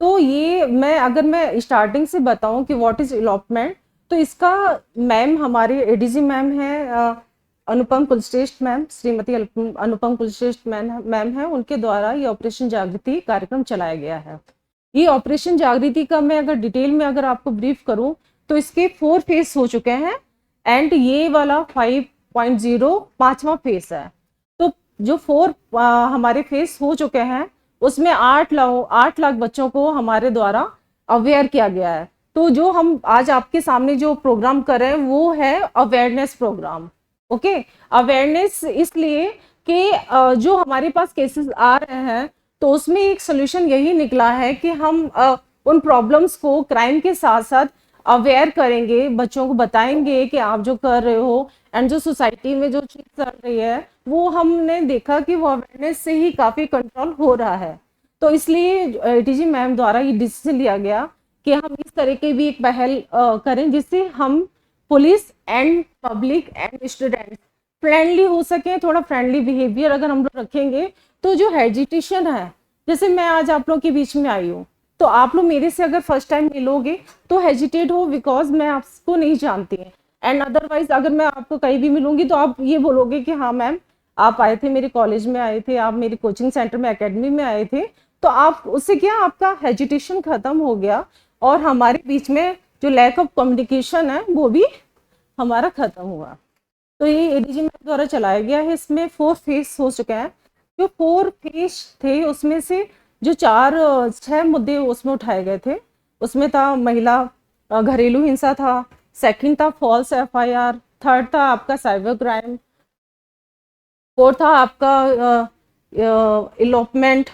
D: तो ये मैं स्टार्टिंग से बताऊं कि व्हाट इज इलॉपमेंट, तो इसका मैम, हमारी एडीजी मैम है अनुपम कुलश्रेष्ठ मैम, श्रीमती अनुपम कुलश्रेष्ठ मैम है, उनके द्वारा ये ऑपरेशन जागृति कार्यक्रम चलाया गया है। ये ऑपरेशन जागृति का मैं अगर डिटेल में अगर आपको ब्रीफ करूं तो इसके 4 फेज हो चुके हैं, एंड ये वाला 5.0 5वां फेज है। तो जो 4 हमारे फेज हो चुके हैं, उसमें 8 लाख बच्चों को हमारे द्वारा अवेयर किया गया है। तो जो हम आज आपके सामने जो प्रोग्राम कर रहे हैं वो है अवेयरनेस प्रोग्राम। ओके, अवेयरनेस इसलिए कि जो हमारे पास केसेस आ रहे हैं तो उसमें एक सोल्यूशन यही निकला है कि हम उन प्रॉब्लम्स को क्राइम के साथ साथ अवेयर करेंगे, बच्चों को बताएंगे कि आप जो कर रहे हो, एंड जो सोसाइटी में जो चीज चल रही है वो हमने देखा कि वो अवेयरनेस से ही काफी कंट्रोल हो रहा है। तो इसलिए एटीजी मैम द्वारा ये डिसीजन लिया गया कि हम इस तरह की भी एक पहल करें जिससे हम police and public and student friendly हो सके। थोड़ा फ्रेंडली बिहेवियर अगर हम लोग रखेंगे तो जो हेजिटेशन है, जैसे मैं आज आप लोग के बीच में आई हूँ, तो आप लोग मेरे से अगर फर्स्ट टाइम मिलोगे तो हेजिटेट हो बिकॉज मैं आपको नहीं जानती है, एंड अदरवाइज अगर मैं आपको कहीं भी मिलूंगी तो आप ये बोलोगे कि हाँ मैम आप आए थे, मेरे कॉलेज में आए थे, आप मेरे कोचिंग सेंटर में, एकेडमी में आए थे, तो आप उससे क्या आपका हेजिटेशन खत्म हो गया और हमारे बीच में जो लैक ऑफ कम्युनिकेशन है वो भी हमारा खत्म हुआ। तो ये एडीजी मैम द्वारा चलाया गया है। इसमें 4 फेज हो चुके हैं। जो 4 फेज थे उसमें से जो 6 मुद्दे उसमें उठाए गए थे, उसमें था महिला घरेलू हिंसा था, सेकंड था फॉल्स एफआईआर, थर्ड था आपका साइबर क्राइम, फोर्थ था आपका इलॉपमेंट,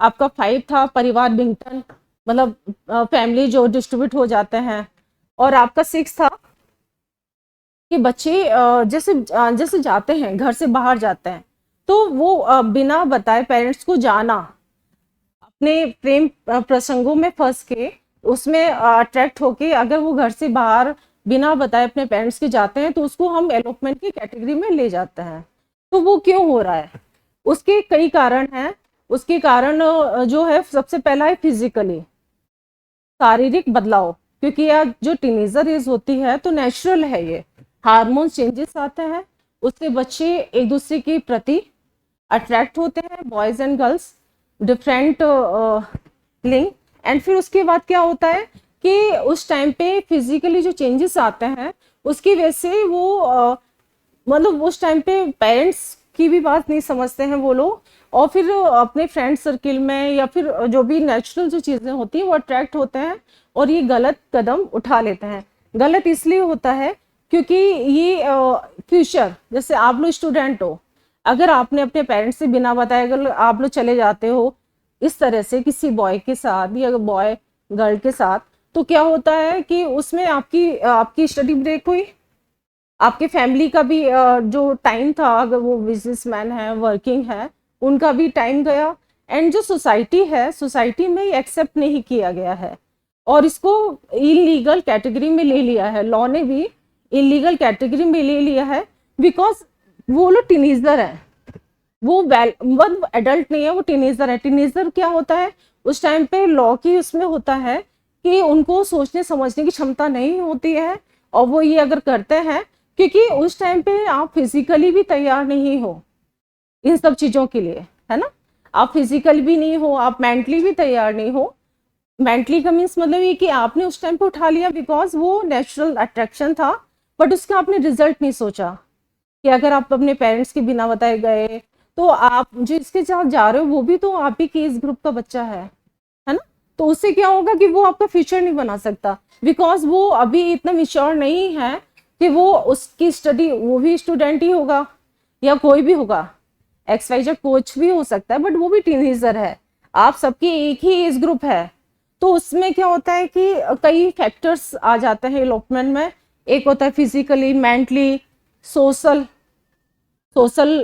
D: आपका 5 था परिवार विघटन, मतलब फैमिली जो डिस्ट्रीब्यूट हो जाते हैं, और आपका 6 था कि बच्चे जैसे जाते हैं, घर से बाहर जाते हैं, तो वो बिना बताए पेरेंट्स को जाना, अपने प्रेम प्रसंगों में फंस के उसमें अट्रैक्ट होके अगर वो घर से बाहर बिना बताए अपने पेरेंट्स के जाते हैं तो उसको हम एलोपमेंट की कैटेगरी में ले जाते हैं। तो वो क्यों हो रहा है? उसके कई कारण हैं। उसके कारण जो है, सबसे पहला है फिजिकली, शारीरिक बदलाव, क्योंकि यार जो टीनेजर एज होती है तो नेचुरल है, ये हार्मोन चेंजेस आते हैं, उससे बच्चे एक दूसरे के प्रति अट्रैक्ट होते हैं, बॉयज एंड गर्ल्स डिफरेंट लिंग, एंड फिर उसके बाद क्या होता है कि उस टाइम पे फिजिकली जो चेंजेस आते हैं उसकी वजह से वो मतलब उस टाइम पे पेरेंट्स की भी बात नहीं समझते हैं वो लोग, और फिर अपने फ्रेंड सर्किल में या फिर जो भी नेचुरल जो चीज़ें होती हैं वो अट्रैक्ट होते हैं और ये गलत कदम उठा लेते हैं। गलत इसलिए होता है क्योंकि ये फ्यूचर, जैसे आप लोग स्टूडेंट हो, अगर आपने अपने पेरेंट्स से बिना बताए अगर आप लोग चले जाते हो इस तरह से किसी बॉय के साथ या बॉय गर्ल के साथ, तो क्या होता है कि उसमें आपकी स्टडी ब्रेक हुई, आपके फैमिली का भी जो टाइम था, अगर वो बिजनेसमैन है, वर्किंग है, उनका भी टाइम गया, एंड जो सोसाइटी है, सोसाइटी में एक्सेप्ट नहीं किया गया है और इसको इलीगल कैटेगरी में ले लिया है। लॉ ने भी इलीगल कैटेगरी में ले लिया है बिकॉज वो लोग टीनेजर है, वो मतलब एडल्ट नहीं है, वो टीनेजर है। टीनेजर क्या होता है उस टाइम पे, लॉ की उसमें होता है कि उनको सोचने समझने की क्षमता नहीं होती है और वो ये अगर करते हैं क्योंकि उस टाइम पे आप फिजिकली भी तैयार नहीं हो इन सब चीज़ों के लिए, है ना। आप फिजिकली भी नहीं हो, आप मेंटली भी तैयार नहीं हो। मेंटली का मीन्स मतलब ये कि आपने उस टाइम पे उठा लिया बिकॉज वो नेचुरल अट्रैक्शन था, बट उसका आपने रिजल्ट नहीं सोचा कि अगर आप अपने पेरेंट्स के बिना बताए गए तो आप जो इसके साथ जा रहे हो वो भी तो आप ही के इस ग्रुप का बच्चा है ना। तो उससे क्या होगा कि वो आपका फ्यूचर नहीं बना सकता बिकॉज वो अभी इतना मिच्योर नहीं है कि वो उसकी स्टडी, वो भी स्टूडेंट ही होगा या कोई भी होगा, XYZ कोच भी हो सकता है, बट वो भी टीनेजर है। आप सबकी एक ही एज ग्रुप है, तो उसमें क्या होता है कि कई फैक्टर्स आ जाते हैं इलोपमेंट में। एक होता है फिजिकली, मेंटली, सोशल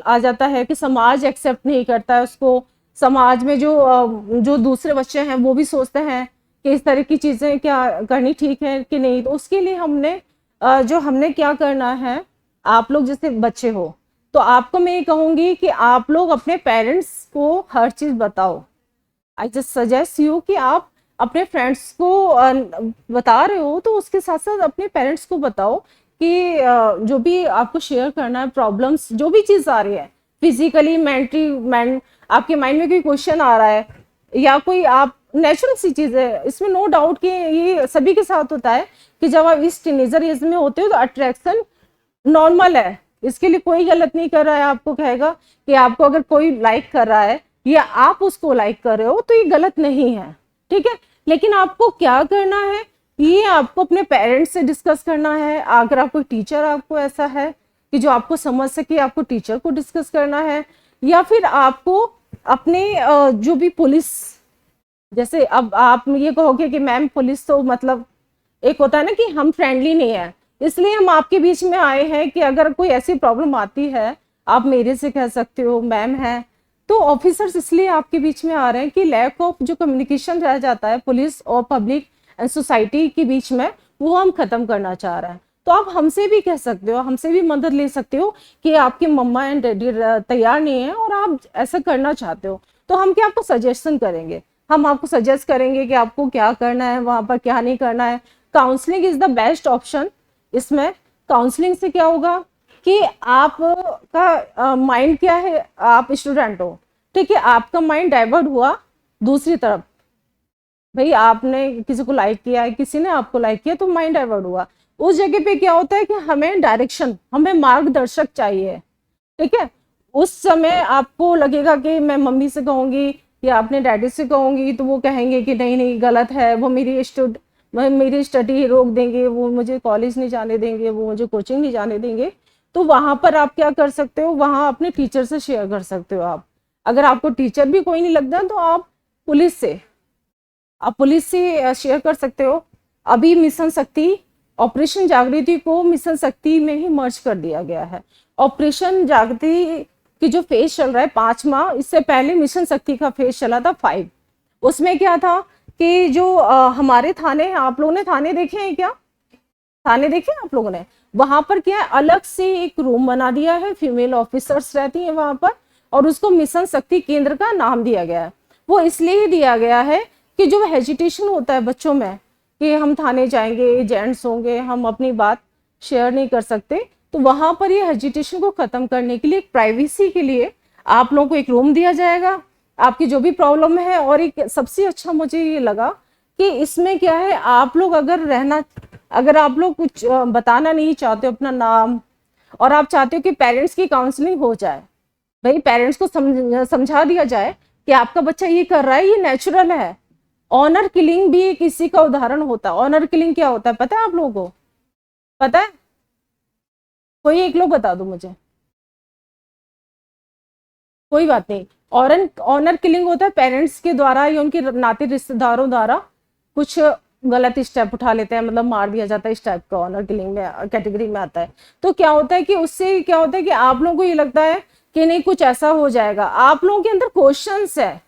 D: आ जाता है कि समाज एक्सेप्ट नहीं करता है उसको। समाज में जो दूसरे बच्चे हैं वो भी सोचते हैं कि इस तरह की चीज़ें क्या करनी ठीक है कि नहीं। तो उसके लिए हमने क्या करना है, आप लोग जैसे बच्चे हो तो आपको मैं ये कहूँगी कि आप लोग अपने पेरेंट्स को हर चीज़ बताओ। आई जस्ट सजेस्ट यू कि आप अपने फ्रेंड्स को बता रहे हो तो उसके साथ साथ अपने पेरेंट्स को बताओ कि जो भी आपको शेयर करना है, प्रॉब्लम्स जो भी चीज़ आ रही है, फिजिकली, मेंटली, आपके माइंड में कोई क्वेश्चन आ रहा है या कोई आप नेचुरल सी चीज़ है, इसमें नो डाउट कि ये सभी के साथ होता है कि जब आप इस टीनेजर एज में होते हो तो अट्रैक्शन नॉर्मल है। इसके लिए कोई गलत नहीं कर रहा है, आपको कहेगा कि आपको अगर कोई लाइक कर रहा है या आप उसको लाइक कर रहे हो तो ये गलत नहीं है, ठीक है। लेकिन आपको क्या करना है, ये आपको अपने पेरेंट्स से डिस्कस करना है। अगर आपको टीचर आपको ऐसा है कि जो आपको समझ सके, आपको टीचर को डिस्कस करना है। या फिर आपको अपने जो भी पुलिस, जैसे अब आप ये कहोगे कि मैम पुलिस तो मतलब एक होता है ना कि हम फ्रेंडली नहीं है, इसलिए हम आपके बीच में आए हैं कि अगर कोई ऐसी प्रॉब्लम आती है आप मेरे से कह सकते हो, मैम है। तो ऑफिसर्स इसलिए आपके बीच में आ रहे हैं कि लैक ऑफ जो कम्युनिकेशन रह जाता है पुलिस और पब्लिक एंड सोसाइटी के बीच में, वो हम खत्म करना चाह रहे हैं। तो आप हमसे भी कह सकते हो, हमसे भी मदद ले सकते हो कि आपके मम्मा एंड डैडी तैयार नहीं है और आप ऐसा करना चाहते हो, तो हम क्या आपको सजेशन करेंगे, हम आपको सजेस्ट करेंगे कि आपको क्या करना है, वहाँ पर क्या नहीं करना है। Counselling is the best option. इसमें काउंसलिंग से क्या होगा कि आपका माइंड क्या है, आप स्टूडेंट हो, ठीक है, आपका माइंड डाइवर्ट हुआ दूसरी तरफ, भाई आपने किसी को लाइक किया है, किसी ने आपको लाइक किया, तो माइंड डाइवर्ट हुआ। उस जगह पे क्या होता है कि हमें डायरेक्शन, हमें मार्गदर्शक चाहिए, ठीक है। उस समय आपको लगेगा कि मैं मम्मी से कहूंगी या अपने डैडी से कहूंगी तो वो कहेंगे कि नहीं नहीं गलत है, वो मेरी स्टडी रोक देंगे, वो मुझे कॉलेज नहीं जाने देंगे, वो मुझे कोचिंग नहीं जाने देंगे। तो वहां पर आप क्या कर सकते हो, वहां अपने टीचर से शेयर कर सकते हो। आप अगर आपको टीचर भी कोई नहीं लगता तो आप पुलिस से शेयर कर सकते हो। अभी मिशन शक्ति, ऑपरेशन जागृति को मिशन शक्ति में ही मर्ज कर दिया गया है। ऑपरेशन जागृति की जो फेज चल रहा है 5वां, इससे पहले मिशन शक्ति का फेज चला था 5। उसमें क्या था कि जो हमारे थाने हैं, आप लोगों ने थाने देखे हैं क्या, थाने देखे आप लोगों ने, वहां पर क्या है अलग से एक रूम बना दिया है, फीमेल ऑफिसर्स रहती हैं वहां पर, और उसको मिशन शक्ति केंद्र का नाम दिया गया है। वो इसलिए दिया गया है कि जो हेजिटेशन होता है बच्चों में कि हम थाने जाएंगे, जेंट्स होंगे, हम अपनी बात शेयर नहीं कर सकते, तो वहां पर ये हेजिटेशन को खत्म करने के लिए, प्राइवेसी के लिए आप लोगों को एक रूम दिया जाएगा, आपकी जो भी प्रॉब्लम है। और एक सबसे अच्छा मुझे ये लगा कि इसमें क्या है, अगर आप लोग कुछ बताना नहीं चाहते हो अपना नाम, और आप चाहते हो कि पेरेंट्स की काउंसलिंग हो जाए, भाई पेरेंट्स को समझा दिया जाए कि आपका बच्चा ये कर रहा है, ये नेचुरल है। ऑनर किलिंग भी एक इसी का उदाहरण होता है। ऑनर किलिंग क्या होता है पता है आप लोगों को, पता है? कोई एक लोग बता दो मुझे। कोई बात नहीं। ऑनर किलिंग होता है पेरेंट्स के द्वारा या उनके नाते रिश्तेदारों द्वारा कुछ गलत स्टेप उठा लेते हैं, मतलब मार दिया जाता है, इस टाइप का ऑनर किलिंग में कैटेगरी में आता है। तो क्या होता है कि उससे क्या होता है कि आप लोगों को ये लगता है कि नहीं कुछ ऐसा हो जाएगा, आप लोगों के अंदर क्वेश्चंस है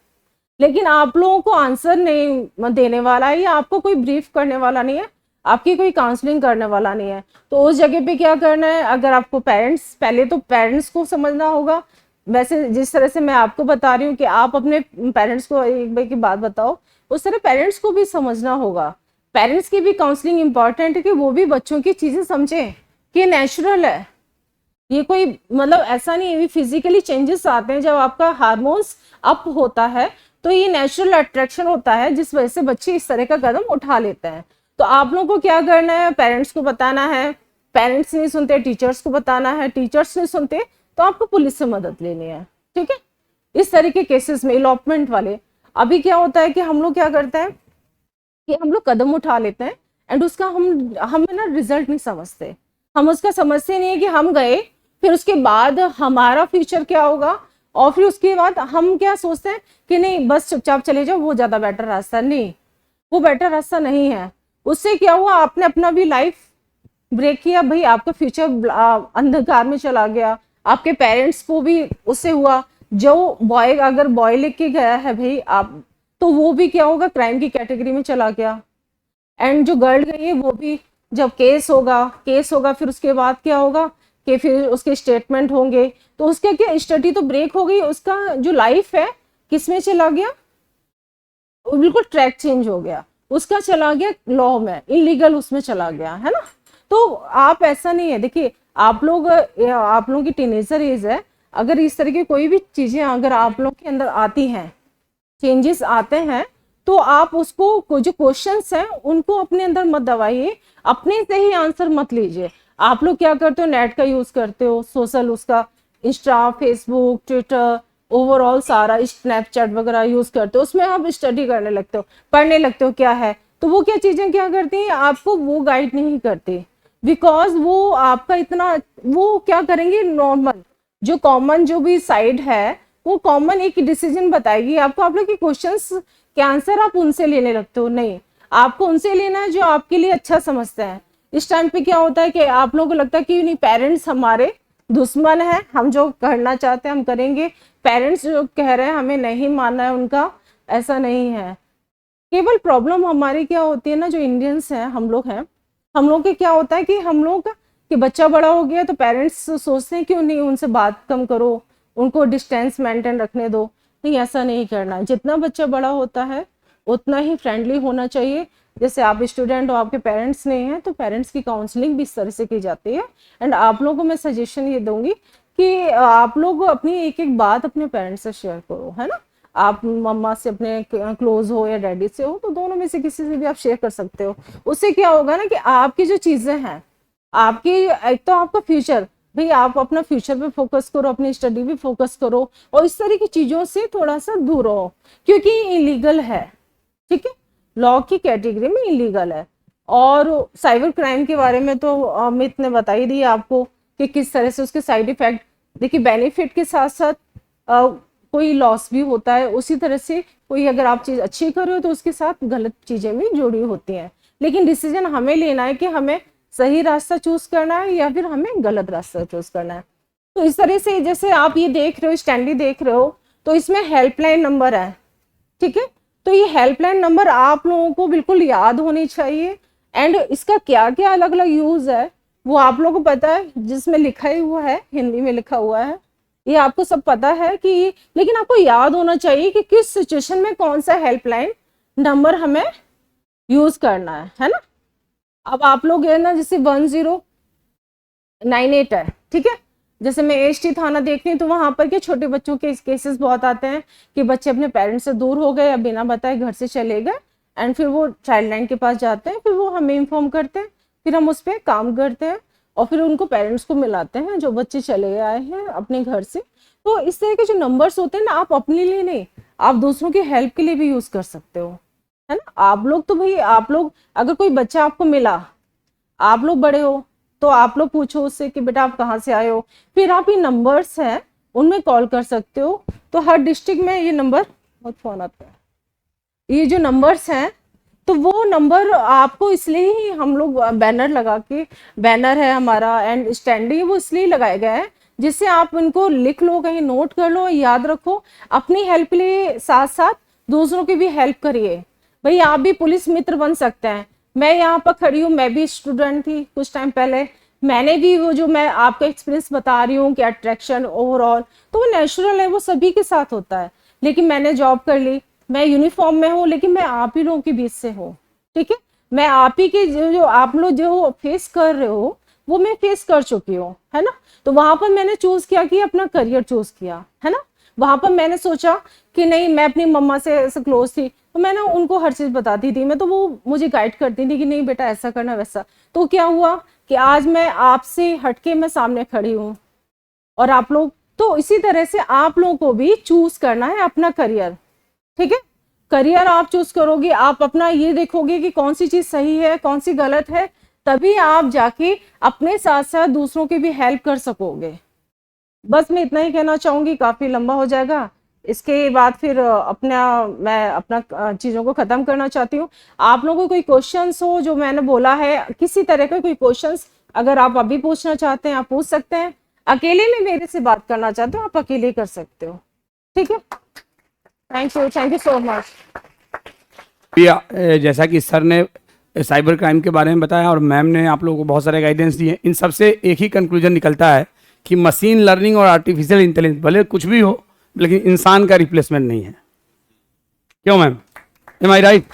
D: लेकिन आप लोगों को आंसर नहीं देने वाला है, या आपको कोई ब्रीफ करने वाला नहीं है, आपकी कोई काउंसलिंग करने वाला नहीं है। तो उस जगह पे क्या करना है, अगर आपको पहले तो पेरेंट्स को समझना होगा। वैसे जिस तरह से मैं आपको बता रही हूँ कि आप अपने पेरेंट्स को एक बार की बात बताओ, उस तरह पेरेंट्स को भी समझना होगा। पेरेंट्स की भी काउंसलिंग इंपॉर्टेंट है कि वो भी बच्चों की चीजें समझें कि नेचुरल है, ये कोई मतलब ऐसा नहीं है। फिजिकली चेंजेस आते हैं जब आपका हार्मोन्स अप होता है, तो ये नेचुरल अट्रैक्शन होता है जिस वजह से बच्चे इस तरह का कदम उठा लेते हैं। तो आप लोगों को क्या करना है, पेरेंट्स को बताना है, पेरेंट्स नहीं सुनते टीचर्स को बताना है, टीचर्स नहीं सुनते तो आपको पुलिस से मदद लेनी है, ठीक है। इस तरह के केसेस में इलॉपमेंट वाले, अभी क्या होता है कि हम लोग क्या करते हैं कि हम लोग कदम उठा लेते हैं एंड उसका हम ना रिजल्ट नहीं समझते, हम उसका समझते नहीं है कि हम गए फिर उसके बाद हमारा फ्यूचर क्या होगा, और फिर उसके बाद हम क्या सोचते हैं कि नहीं बस चुपचाप चले जाओ, वो ज्यादा बेटर रास्ता नहीं। वो बेटर रास्ता नहीं है। उससे क्या हुआ, आपने अपना भी लाइफ ब्रेक किया भाई, आपका फ्यूचर अंधकार में चला गया, आपके पेरेंट्स को भी उससे हुआ। जो बॉय अगर बॉय लेके गया है भाई आप, तो वो भी क्या होगा, क्राइम की कैटेगरी में चला गया। एंड जो गर्ल गई है वो भी, जब केस होगा फिर उसके बाद क्या होगा कि फिर उसके स्टेटमेंट होंगे, तो उसका क्या स्टडी तो ब्रेक हो गई, उसका जो लाइफ है किस में चला गया, वो बिल्कुल ट्रैक चेंज हो गया, उसका चला गया लॉ में, इलीगल उसमें चला गया, है ना। तो आप ऐसा नहीं है, देखिए आप लोगों की टीनेजर एज है, अगर इस तरह की कोई भी चीजें अगर आप लोग के अंदर आती हैं, चेंजेस आते हैं, तो आप उसको जो क्वेश्चंस हैं उनको अपने अंदर मत दबाइए, अपने से ही आंसर मत लीजिए। आप लोग क्या करते हो, नेट का यूज करते हो, सोशल उसका इंस्टा, फेसबुक, ट्विटर, ओवरऑल सारा स्नैपचैट वगैरह यूज करते हो, उसमें आप स्टडी करने लगते हो, पढ़ने लगते हो क्या है, तो वो क्या चीजें क्या करती हैं, आपको वो गाइड नहीं करती, बिकॉज वो आपका इतना, वो क्या करेंगे, नॉर्मल जो कॉमन जो भी साइड है वो कॉमन एक डिसीजन बताएगी आपको, आप लोग के क्वेश्चंस के आंसर आप उनसे लेने लगते हो। नहीं, आपको उनसे लेना है जो आपके लिए अच्छा समझते हैं। इस टाइम पे क्या होता है कि आप लोगों को लगता है कि नहीं, पेरेंट्स हमारे दुश्मन है, हम जो करना चाहते हैं हम करेंगे, पेरेंट्स जो कह रहे हैं हमें नहीं मानना है उनका, ऐसा नहीं है। केवल प्रॉब्लम हमारी क्या होती है ना, जो इंडियंस हैं, हम लोग हैं, हम लोग के क्या होता है कि हम लोग कि बच्चा बड़ा हो गया तो पेरेंट्स सोचते हैं क्यों नहीं उनसे बात कम करो, उनको डिस्टेंस मेंटेन रखने दो। नहीं, ऐसा नहीं करना है, जितना बच्चा बड़ा होता है उतना ही फ्रेंडली होना चाहिए। जैसे आप स्टूडेंट हो, आपके पेरेंट्स नहीं हैं, तो पेरेंट्स की काउंसलिंग भी इस तरह से की जाती है। एंड आप लोगों को मैं सजेशन ये दूंगी कि आप लोग अपनी एक एक बात अपने पेरेंट्स से शेयर करो, है ना। आप मम्मा से अपने क्लोज हो या डैडी से हो, तो दोनों में से किसी से भी आप शेयर कर सकते हो। उससे क्या होगा ना कि आपकी जो चीजें हैं, आपकी एक तो आपका फ्यूचर, भाई आप अपना फ्यूचर पे फोकस करो, अपनी स्टडी पे फोकस करो, और इस तरह की चीजों से थोड़ा सा दूर रहो, क्योंकि इलीगल है, ठीक है, लॉ की कैटेगरी में इलीगल है। और साइबर क्राइम के बारे में तो अमित ने बता ही दिया आपको कि किस तरह से उसके साइड इफेक्ट, देखिए बेनिफिट के साथ साथ कोई लॉस भी होता है, उसी तरह से कोई अगर आप चीज अच्छी कर रहे हो तो उसके साथ गलत चीजें भी जुड़ी होती हैं। लेकिन डिसीजन हमें लेना है कि हमें सही रास्ता चूज करना है या फिर हमें गलत रास्ता चूज करना है। तो इस तरह से जैसे आप ये देख रहे हो, स्टैंडी देख रहे हो, तो इसमें हेल्पलाइन नंबर है, ठीक है। तो ये हेल्पलाइन नंबर आप लोगों को बिल्कुल याद होनी चाहिए। एंड इसका क्या क्या अलग अलग यूज है वो आप लोगों को पता है, जिसमें लिखा ही हुआ है, हिंदी में लिखा हुआ है, ये आपको सब पता है कि, लेकिन आपको याद होना चाहिए कि किस सिचुएशन में कौन सा हेल्पलाइन नंबर हमें यूज करना है ना। अब आप लोग है ना, जैसे 1098 है, ठीक है, जैसे मैं एसटी थाना देखती हूँ तो वहां पर क्या छोटे बच्चों के केसेस बहुत आते हैं कि बच्चे अपने पेरेंट्स से दूर हो गए या बिना बताए घर से चले गए, एंड फिर वो चाइल्ड लाइन के पास जाते हैं, फिर वो हमें इन्फॉर्म करते हैं, फिर हम उस पर काम करते हैं और फिर उनको पेरेंट्स को मिलाते हैं जो बच्चे चले आए हैं अपने घर से। तो इस तरह के जो नंबर्स होते हैं ना, आप अपने लिए नहीं, आप दूसरों की हेल्प के लिए भी यूज कर सकते हो, है ना। आप लोग तो भाई, आप लोग अगर कोई बच्चा आपको मिला, आप लोग बड़े हो, तो आप लोग पूछो उससे कि बेटा आप कहाँ से आए हो, फिर आप ये नंबर्स हैं उनमें कॉल कर सकते हो। तो हर डिस्ट्रिक्ट में ये नंबर, बहुत फोन आता है, ये जो नंबर्स हैं, तो वो नंबर आपको इसलिए ही हम लोग बैनर लगा के, बैनर है हमारा एंड स्टैंडिंग, वो इसलिए लगाया गया है जिससे आप उनको लिख लो, कहीं नोट कर लो, याद रखो, अपनी हेल्प के लिए साथ साथ दूसरों की भी हेल्प करिए। भाई आप भी पुलिस मित्र बन सकते हैं। मैं यहाँ पर खड़ी हूँ, मैं भी स्टूडेंट थी कुछ टाइम पहले, मैंने भी वो जो मैं आपका एक्सपीरियंस बता रही हूँ कि अट्रैक्शन ओवरऑल तो वो नेचुरल है, वो सभी के साथ होता है। लेकिन मैंने जॉब कर ली, मैं यूनिफॉर्म में हूँ, लेकिन मैं आप ही लोगों के बीच से हूँ, ठीक है। मैं आप ही के जो आप लोग जो फेस कर रहे हो वो मैं फेस कर चुकी हूँ, है ना। तो वहां पर मैंने चूज किया कि अपना करियर चूज किया, है ना। वहां पर मैंने सोचा कि नहीं, मैं अपनी मम्मा से क्लोज थी तो मैंने उनको हर चीज बताती थी, मैं तो वो मुझे गाइड करती थी कि नहीं बेटा ऐसा करना वैसा। तो क्या हुआ कि आज मैं आपसे हटके मैं सामने खड़ी हूँ और आप लोग, तो इसी तरह से आप लोगों को भी चूज करना है अपना करियर, ठीक है। करियर आप चूज करोगे, आप अपना ये देखोगे कि कौन सी चीज सही है कौन सी गलत है, तभी आप जाके अपने साथ साथ दूसरों की भी हेल्प कर सकोगे। बस मैं इतना ही कहना चाहूंगी, काफी लंबा हो जाएगा, इसके बाद फिर मैं अपना चीज़ों को ख़त्म करना चाहती हूँ। आप लोगों को कोई क्वेश्चंस हो जो मैंने बोला है, किसी तरह का कोई क्वेश्चंस अगर आप अभी पूछना चाहते हैं आप पूछ सकते हैं। अकेले में मेरे से बात करना चाहते हो आप अकेले कर सकते हो, ठीक है। Thank you so much.
B: जैसा कि सर ने साइबर क्राइम के बारे में बताया और मैम ने आप लोगों को बहुत सारे गाइडेंस दिए, इन सबसे एक ही कंक्लूजन निकलता है कि मशीन लर्निंग और आर्टिफिशियल इंटेलिजेंस भले कुछ भी हो लेकिन इंसान का रिप्लेसमेंट नहीं है। क्यों मैम, एम आई राइट?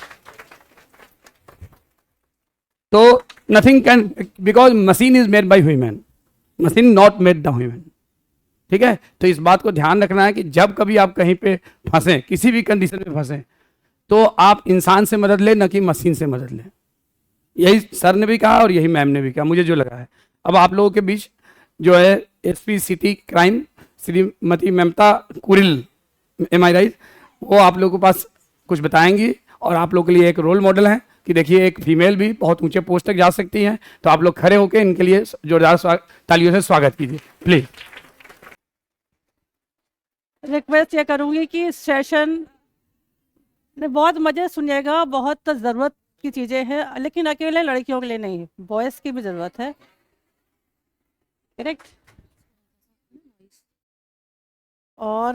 B: तो nothing can, because machine is made by human, machine not made the human, ठीक है। तो इस बात को ध्यान रखना है कि जब कभी आप कहीं पे फंसें, किसी भी कंडीशन में फंसें, तो आप इंसान से मदद लें, न कि मशीन से मदद लें। यही सर ने भी कहा और यही मैम ने भी कहा, मुझे जो लगा है। अब आप लोगों के बीच जो है एसपी सिटी क्राइम श्रीमती ममता कुरिल, एम आई राइट, वो आप लोगों के पास कुछ बताएंगी और आप लोगों के लिए एक रोल मॉडल है कि देखिए एक फीमेल भी बहुत ऊंचे पोस्ट तक जा सकती हैं। तो आप लोग खड़े होकर इनके लिए जोरदार तालियों से स्वागत कीजिए प्लीज।
E: रिक्वेस्ट ये करूँगी कि इस सेशन में बहुत मज़े सुनिएगा, बहुत ज़रूरत की चीज़ें हैं, लेकिन अकेले लड़कियों के लिए नहीं, बॉयज़ की भी ज़रूरत है, करेक्ट। और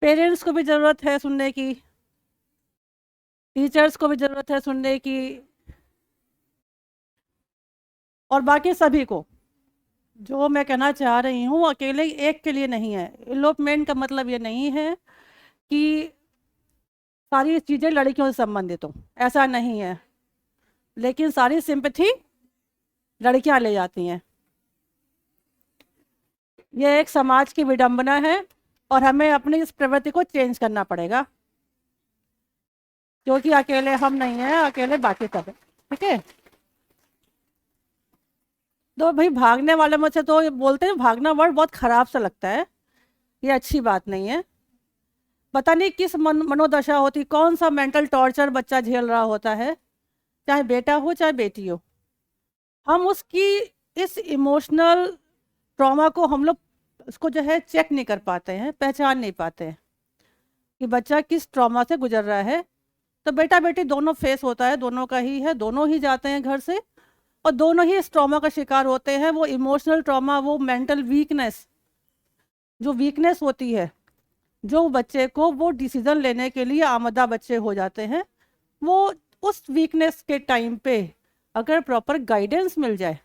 E: पेरेंट्स को भी ज़रूरत है सुनने की, टीचर्स को भी ज़रूरत है सुनने की, और बाकी सभी को। जो मैं कहना चाह रही हूँ अकेले एक के लिए नहीं है। एलोपमेंट का मतलब ये नहीं है कि सारी चीज़ें लड़कियों से संबंधित हो, ऐसा नहीं है, लेकिन सारी सिंपैथी लड़कियां ले जाती हैं। ये एक समाज की विडंबना है और हमें अपनी इस प्रवृत्ति को चेंज करना पड़ेगा, क्योंकि अकेले हम नहीं हैं, अकेले बाकी सब है, ठीक है। तो भाई भागने वाले मुझसे तो ये बोलते हैं, भागना वर्ड बहुत ख़राब सा लगता है, ये अच्छी बात नहीं है। पता नहीं किस मनोदशा होती, कौन सा मेंटल टॉर्चर बच्चा झेल रहा होता है, चाहे बेटा हो चाहे बेटी हो। हम उसकी इस इमोशनल ट्रॉमा को हम लोग उसको जो है चेक नहीं कर पाते हैं, पहचान नहीं पाते हैं कि बच्चा किस ट्रॉमा से गुजर रहा है। तो बेटा बेटी दोनों फेस होता है, दोनों का ही है, दोनों ही जाते हैं घर से और दोनों ही इस ट्रॉमा का शिकार होते हैं। वो इमोशनल ट्रॉमा, वो मेंटल वीकनेस, जो वीकनेस होती है, जो बच्चे को वो डिसीज़न लेने के लिए आमदा बच्चे हो जाते हैं, वो उस वीकनेस के टाइम पे अगर प्रॉपर गाइडेंस मिल जाए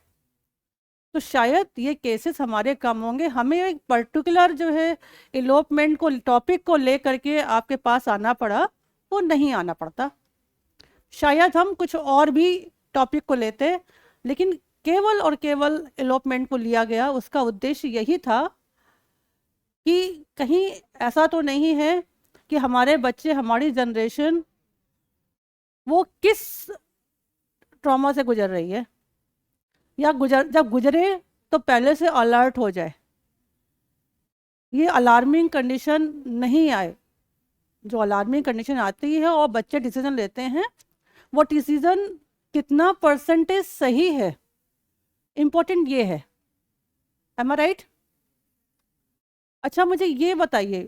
E: तो शायद ये केसेस हमारे कम होंगे। हमें एक पर्टिकुलर जो है इलोपमेंट को टॉपिक को ले करके आपके पास आना पड़ा, वो नहीं आना पड़ता। शायद हम कुछ और भी टॉपिक को लेते, लेकिन केवल और केवल इलोपमेंट को लिया गया। उसका उद्देश्य यही था कि कहीं ऐसा तो नहीं है कि हमारे बच्चे, हमारी जनरेशन वो किस ट्रॉमा से गुजर रही है, या जब गुजरे तो पहले से अलर्ट हो जाए, ये अलार्मिंग कंडीशन नहीं आए। जो अलार्मिंग कंडीशन आती है और बच्चे डिसीजन लेते हैं, वो डिसीजन कितना परसेंटेज सही है, इम्पोर्टेंट ये है। एम आई राइट? अच्छा, मुझे ये बताइए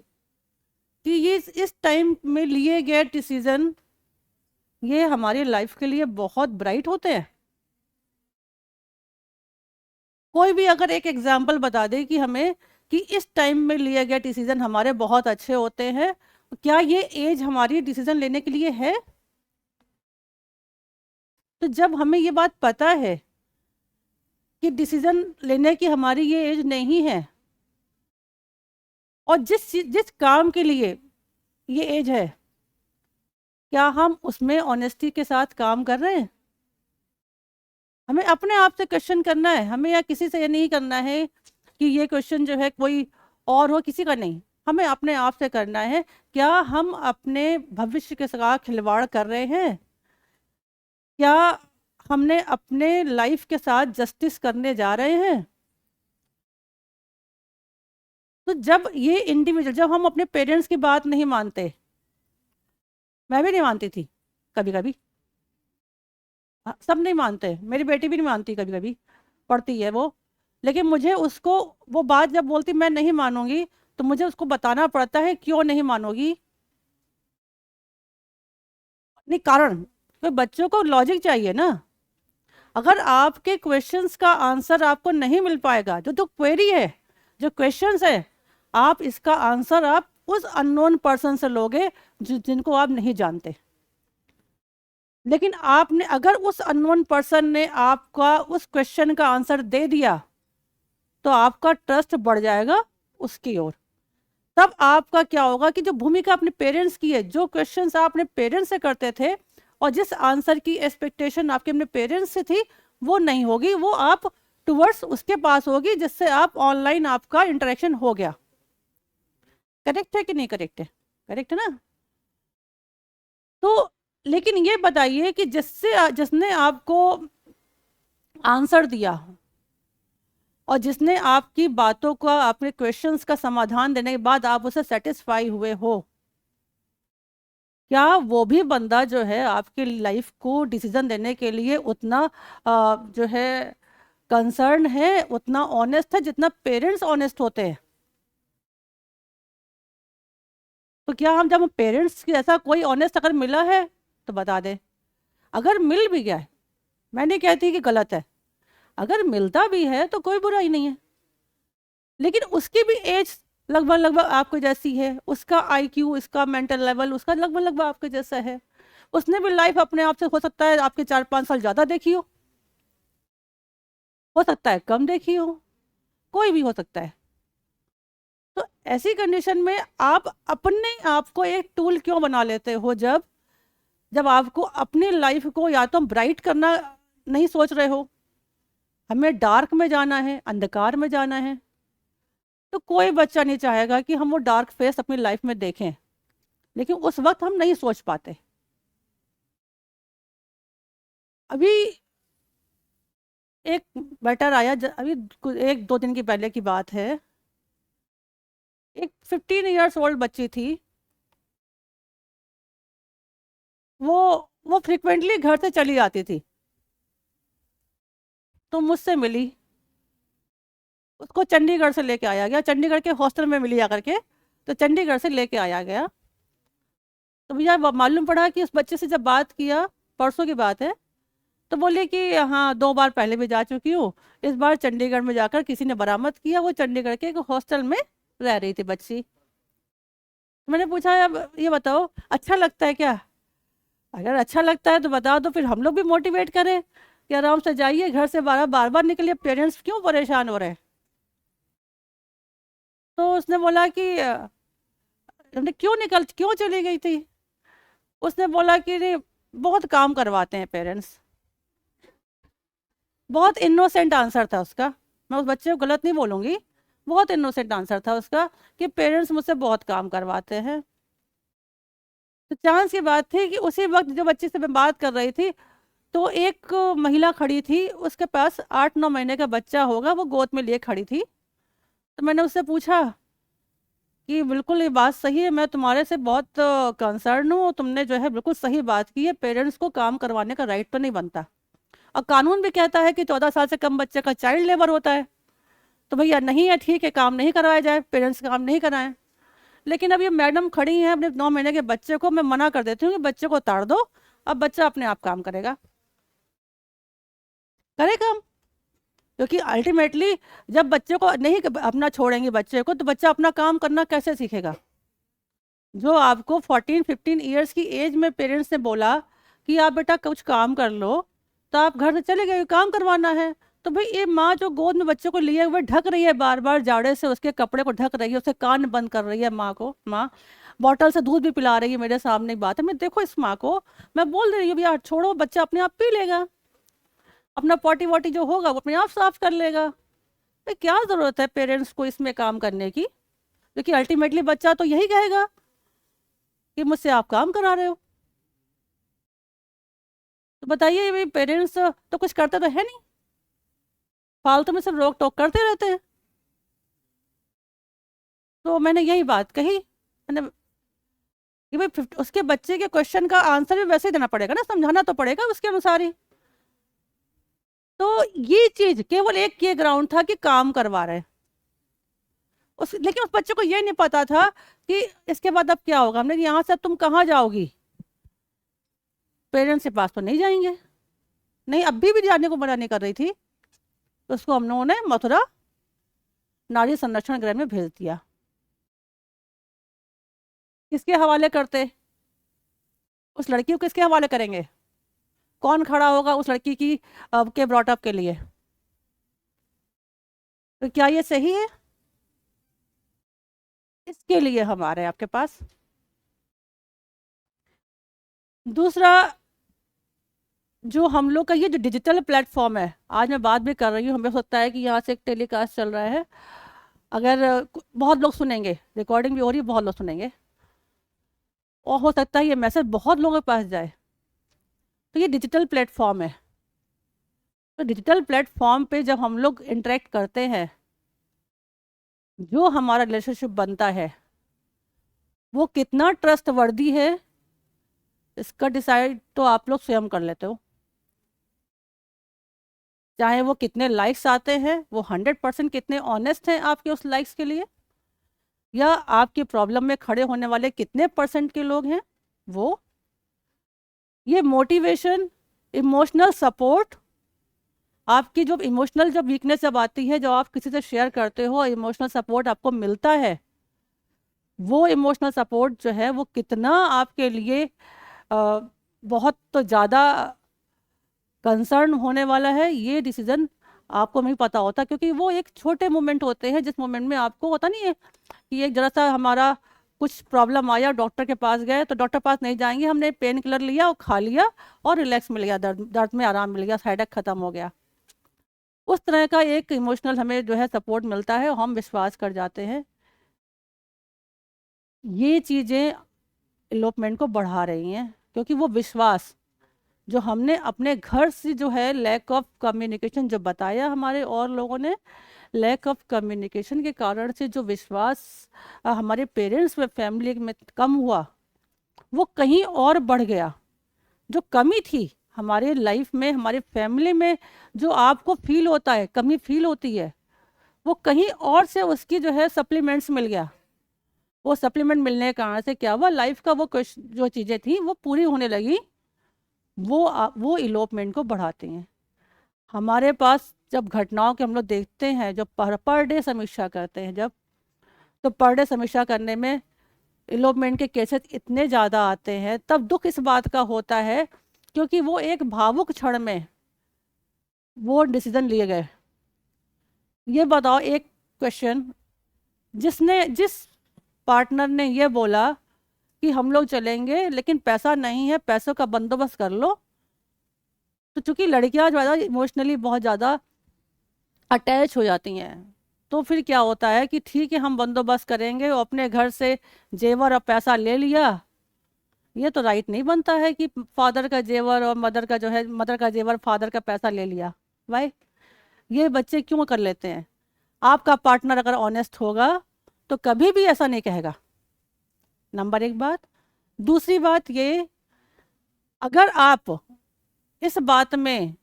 E: कि ये इस टाइम में लिए गए डिसीजन ये हमारी लाइफ के लिए बहुत ब्राइट होते हैं? कोई भी अगर एक एग्जाम्पल बता दे कि हमें कि इस टाइम में लिए गए डिसीजन हमारे बहुत अच्छे होते हैं, क्या ये एज हमारी डिसीजन लेने के लिए है? तो जब हमें ये बात पता है कि डिसीजन लेने की हमारी ये एज नहीं है, और जिस काम के लिए ये एज है, क्या हम उसमें ऑनेस्टी के साथ काम कर रहे हैं? हमें अपने आप से क्वेश्चन करना है, हमें या किसी से ये नहीं करना है कि ये क्वेश्चन जो है कोई और हो, किसी का नहीं। हमें अपने आप से करना है, क्या हम अपने भविष्य के साथ खिलवाड़ कर रहे हैं? क्या हमने अपने लाइफ के साथ जस्टिस करने जा रहे हैं? तो जब ये इंडिविजुअल, जब हम अपने पेरेंट्स की बात नहीं मानते, मैं भी नहीं मानती थी कभी कभी, सब नहीं मानते, मेरी बेटी भी नहीं मानती, कभी कभी पढ़ती है वो, लेकिन मुझे उसको वो बात जब बोलती मैं नहीं मानूंगी, तो मुझे उसको बताना पड़ता है, क्यों नहीं मानोगी? नहीं, कारण, तो बच्चों को लॉजिक चाहिए ना। अगर आपके क्वेश्चंस का आंसर आपको नहीं मिल पाएगा, जो क्वेरी है, जो क्वेश्चंस है, आप इसका आंसर आप उस अननोन पर्सन से लोगे जिनको आप नहीं जानते। लेकिन आपने, अगर उस अननोन पर्सन ने आपका उस क्वेश्चन का आंसर दे दिया, तो आपका ट्रस्ट बढ़ जाएगा उसकी ओर। तब आपका क्या होगा कि जो भूमिका अपने पेरेंट्स की है, जो क्वेश्चंस आप अपने पेरेंट्स से करते थे और जिस आंसर की एक्सपेक्टेशन आपके अपने पेरेंट्स से थी, वो नहीं होगी, वो आप टुवर्ड्स उसके पास होगी जिससे आप ऑनलाइन आपका इंटरेक्शन हो गया। करेक्ट है कि नहीं करेक्ट है? करेक्ट है ना? तो लेकिन ये बताइए कि जिसने आपको आंसर दिया और जिसने आपकी बातों का, आपके क्वेश्चंस का समाधान देने के बाद आप उसे सेटिस्फाई हुए हो, क्या वो भी बंदा जो है आपकी लाइफ को डिसीजन देने के लिए उतना जो है कंसर्न है, उतना ऑनेस्ट है जितना पेरेंट्स ऑनेस्ट होते हैं? तो क्या हम, जब पेरेंट्स की ऐसा कोई ऑनेस्ट अगर मिला है तो बता दे। अगर मिल भी गया है, मैं नहीं कहती कि गलत है, अगर मिलता भी है तो कोई बुराई नहीं है, लेकिन उसकी भी एज लगभग आपके जैसी है, उसका आईक्यू, इसका मेंटल लेवल उसका लगभग आपके जैसा है, उसने भी लाइफ अपने आप से हो सकता है आपके 4-5 साल ज़्यादा देखी हो सकता है कम देखी हो, कोई भी हो सकता है। तो ऐसी कंडीशन में आप अपने आप को एक टूल क्यों बना लेते हो, जब आपको अपनी लाइफ को या तो ब्राइट करना नहीं सोच रहे हो, हमें डार्क में जाना है, अंधकार में जाना है, तो कोई बच्चा नहीं चाहेगा कि हम वो डार्क फेस अपनी लाइफ में देखें, लेकिन उस वक्त हम नहीं सोच पाते। अभी एक मैटर आया, अभी 1-2 दिन की पहले की बात है, एक 15 इयर्स ओल्ड बच्ची थी, वो फ्रिक्वेंटली घर से चली आती थी, तो मुझसे मिली, उसको चंडीगढ़ से लेके आया गया, चंडीगढ़ के हॉस्टल में मिली आकर के, तो चंडीगढ़ से लेके आया गया। तो भैया मालूम पड़ा कि उस बच्चे से जब बात किया, परसों की बात है, तो बोले कि हाँ 2 बार पहले भी जा चुकी हूँ, इस बार चंडीगढ़ में जाकर किसी ने बरामद किया, वो चंडीगढ़ के एक हॉस्टल में रह रही थी बच्ची। मैंने पूछा अब ये बताओ अच्छा लगता है क्या? अगर अच्छा लगता है तो बताओ, तो फिर हम लोग भी मोटिवेट करें कि आराम से जाइए, घर से बार बार निकलिए, पेरेंट्स क्यों परेशान हो रहे हैं? तो उसने बोला कि हमने क्यों चली गई थी? उसने बोला कि नहीं, बहुत काम करवाते हैं पेरेंट्स। बहुत इनोसेंट आंसर था उसका, मैं उस बच्चे को गलत नहीं बोलूँगी, बहुत इनोसेंट आंसर था उसका कि पेरेंट्स मुझसे बहुत काम करवाते हैं। तो चांस की बात थी कि उसी वक्त जो बच्चे से मैं बात कर रही थी, तो एक महिला खड़ी थी, उसके पास 8-9 महीने का बच्चा होगा, वो गोद में लिए खड़ी थी। तो मैंने उससे पूछा कि बिल्कुल ये बात सही है, मैं तुम्हारे से बहुत कंसर्न हूँ, तुमने जो है बिल्कुल सही बात की है, पेरेंट्स को काम करवाने का राइट तो नहीं बनता, और कानून भी कहता है कि 14 साल से कम बच्चे का चाइल्ड लेबर होता है। तो भैया नहीं है, ठीक है, काम नहीं करवाया जाए, पेरेंट्स काम नहीं कराएं। लेकिन अब ये मैडम खड़ी हैं, अपने 9 महीने के बच्चे को मैं मना कर देती हूँ कि बच्चे को उतार दो, अब बच्चा अपने आप काम करेगा, करे काम। क्योंकि अल्टीमेटली जब बच्चे को नहीं अपना छोड़ेंगे बच्चे को, तो बच्चा अपना काम करना कैसे सीखेगा? जो आपको 14-15 ईयर्स की एज में पेरेंट्स ने बोला कि आप बेटा कुछ काम कर लो, तो आप घर से चले गए, काम करवाना है। तो भाई ये माँ जो गोद में बच्चे को लिए हुए ढक रही है, बार बार जाड़े से उसके कपड़े को ढक रही है, उसके कान बंद कर रही है, माँ बॉटल से दूध भी पिला रही है, मेरे सामने बात है, मैं देखो इस माँ को मैं बोल रही हूँ भैया छोड़ो, बच्चा अपने आप पी लेगा, अपना पॉटी वॉटी जो होगा वो अपने आप साफ कर लेगा। तो क्या ज़रूरत है पेरेंट्स को इसमें काम करने की? क्योंकि अल्टीमेटली बच्चा तो यही कहेगा कि मुझसे आप काम करा रहे हो। तो बताइए भाई, पेरेंट्स तो कुछ करते तो है नहीं, फालतू में सिर्फ रोक टोक करते रहते हैं। तो मैंने यही बात कही, मैंने कि भाई उसके बच्चे के क्वेश्चन का आंसर भी वैसे ही देना पड़ेगा ना, समझाना तो पड़ेगा उसके अनुसार ही। तो ये चीज केवल एक ये ग्राउंड था कि काम करवा रहे, लेकिन उस बच्चे को ये नहीं पता था कि इसके बाद अब क्या होगा। हमने यहाँ से अब तुम कहाँ जाओगी, पेरेंट्स के पास तो नहीं जाएंगे, नहीं अभी भी जाने को मना नहीं कर रही थी, तो उसको हम लोगों ने मथुरा नारी संरक्षण गृह में भेज दिया। किसके हवाले करते, उस लड़की को किसके हवाले करेंगे, कौन खड़ा होगा उस लड़की की के ब्रॉटअप के लिए। तो क्या ये सही है? इसके लिए हम आ रहे हैं आपके पास। दूसरा, जो हम लोग का ये जो डिजिटल प्लेटफॉर्म है, आज मैं बात भी कर रही हूँ, हमें हो सकता है कि यहाँ से एक टेलीकास्ट चल रहा है, अगर बहुत लोग सुनेंगे, रिकॉर्डिंग भी हो रही है, बहुत लोग सुनेंगे, और हो सकता है ये मैसेज बहुत लोगों के पास जाए। तो ये डिजिटल प्लेटफॉर्म है, तो डिजिटल प्लेटफॉर्म पे जब हम लोग इंटरेक्ट करते हैं, जो हमारा रिलेशनशिप बनता है वो कितना ट्रस्टवर्दी है, इसका डिसाइड तो आप लोग स्वयं कर लेते हो। चाहे वो कितने लाइक्स आते हैं, वो 100% कितने ऑनेस्ट हैं आपके उस लाइक्स के लिए, या आपकी प्रॉब्लम में खड़े होने वाले कितने % के लोग हैं वो। ये मोटिवेशन, इमोशनल सपोर्ट, आपकी जो इमोशनल जब वीकनेस जब आती है, जो आप किसी से शेयर करते हो, इमोशनल सपोर्ट आपको मिलता है, वो इमोशनल सपोर्ट जो है वो कितना आपके लिए बहुत तो ज़्यादा कंसर्न होने वाला है, ये डिसीजन आपको नहीं पता होता, क्योंकि वो एक छोटे मोमेंट होते हैं जिस मोमेंट में आपको होता नहीं है कि एक जरा सा हमारा कुछ प्रॉब्लम आया, डॉक्टर के पास गए, तो डॉक्टर पास नहीं जाएंगे, हमने पेन किलर लिया और खा लिया और रिलैक्स मिल गया, दर्द में आराम मिल गया, साइड इफेक्ट खत्म हो गया। उस तरह का एक इमोशनल हमें जो है सपोर्ट मिलता है, हम विश्वास कर जाते हैं। ये चीज़ें इलोपमेंट को बढ़ा रही हैं, क्योंकि वो विश्वास जो हमने अपने घर से जो है लैक ऑफ कम्युनिकेशन जो बताया हमारे और लोगों ने, लैक ऑफ कम्युनिकेशन के कारण से जो विश्वास हमारे पेरेंट्स में, फैमिली में कम हुआ, वो कहीं और बढ़ गया। जो कमी थी हमारे लाइफ में, हमारे फैमिली में जो आपको फील होता है, कमी फील होती है, वो कहीं और से उसकी जो है सप्लीमेंट्स मिल गया। वो सप्लीमेंट मिलने के कारण से क्या हुआ, लाइफ का वो कुछ जो चीज़ें थी वो पूरी होने लगी, वो इलोपमेंट को बढ़ाती हैं। हमारे पास जब घटनाओं के हम लोग देखते हैं, जब पर डे समीक्षा करते हैं, जब तो पर डे समीक्षा करने में इलोपमेंट के केसेस इतने ज़्यादा आते हैं, तब दुख इस बात का होता है क्योंकि वो एक भावुक क्षण में वो डिसीजन लिए गए। ये बताओ, एक क्वेश्चन, जिस पार्टनर ने ये बोला कि हम लोग चलेंगे लेकिन पैसा नहीं है, पैसों का बंदोबस्त कर लो, तो चूंकि लड़कियां ज़्यादा इमोशनली बहुत ज़्यादा अटैच हो जाती हैं, तो फिर क्या होता है कि ठीक है हम बंदोबस्त करेंगे, और अपने घर से जेवर और पैसा ले लिया। ये तो राइट नहीं बनता है कि फादर का जेवर और मदर का जो है, मदर का जेवर फादर का पैसा ले लिया। भाई ये बच्चे क्यों कर लेते हैं? आपका पार्टनर अगर ऑनेस्ट होगा तो कभी भी ऐसा नहीं कहेगा, नंबर एक बात। दूसरी बात ये, अगर आप इस बात में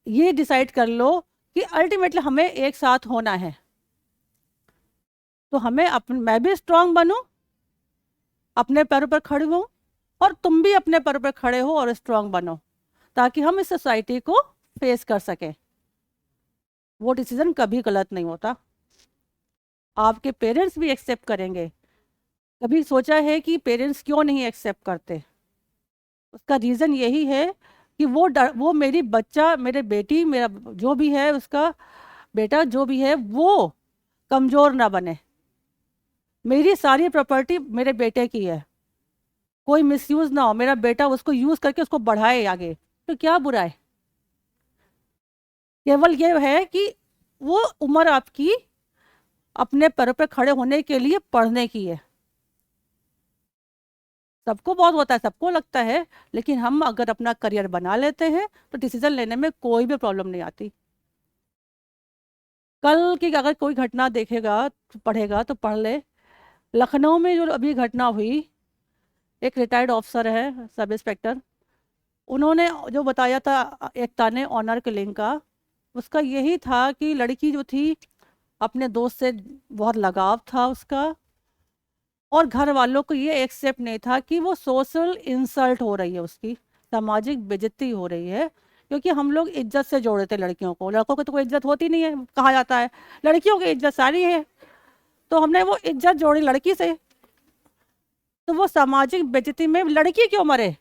E: ये डिसाइड कर लो कि अल्टीमेटली हमें एक साथ होना है, तो मैं भी स्ट्रांग बनूं, अपने पैरों पर खड़ी हूँ, और तुम भी अपने पैरों पर खड़े हो और स्ट्रांग बनो, ताकि हम इस सोसाइटी को फेस कर सकें। वो डिसीजन कभी गलत नहीं होता, आपके पेरेंट्स भी एक्सेप्ट करेंगे। कभी सोचा है कि पेरेंट्स क्यों नहीं एक्सेप्ट करते? उसका रीज़न यही है कि वो मेरी बच्चा, मेरे बेटी, मेरा जो भी है, उसका बेटा जो भी है, वो कमज़ोर ना बने। मेरी सारी प्रॉपर्टी मेरे बेटे की है, कोई मिसयूज़ ना हो, मेरा बेटा उसको यूज़ करके उसको बढ़ाए आगे, तो क्या बुरा है? केवल ये है कि वो उम्र आपकी अपने पैरों पर खड़े होने के लिए पढ़ने की है। सबको बहुत होता है, सबको लगता है, लेकिन हम अगर अपना करियर बना लेते हैं तो डिसीजन लेने में कोई भी प्रॉब्लम नहीं आती। कल की अगर कोई घटना देखेगा, पढ़ेगा तो पढ़ ले। लखनऊ में जो अभी घटना हुई, एक रिटायर्ड ऑफिसर है, सब इंस्पेक्टर, उन्होंने जो बताया था एकता ने ऑनर किलिंग का, उसका यही था कि लड़की जो थी अपने दोस्त से बहुत लगाव था उसका, और घर वालों को ये एक्सेप्ट नहीं था कि वो सोशल इंसल्ट हो रही है, उसकी सामाजिक बेइज्जती हो रही है। क्योंकि हम लोग इज्जत से जोड़े थे लड़कियों को, लड़कों को तो कोई इज्जत होती नहीं है, कहा जाता है लड़कियों की इज्जत सारी है। तो हमने वो इज्जत जोड़ी लड़की से, तो वो सामाजिक बेइज्जती में लड़की क्यों मरे?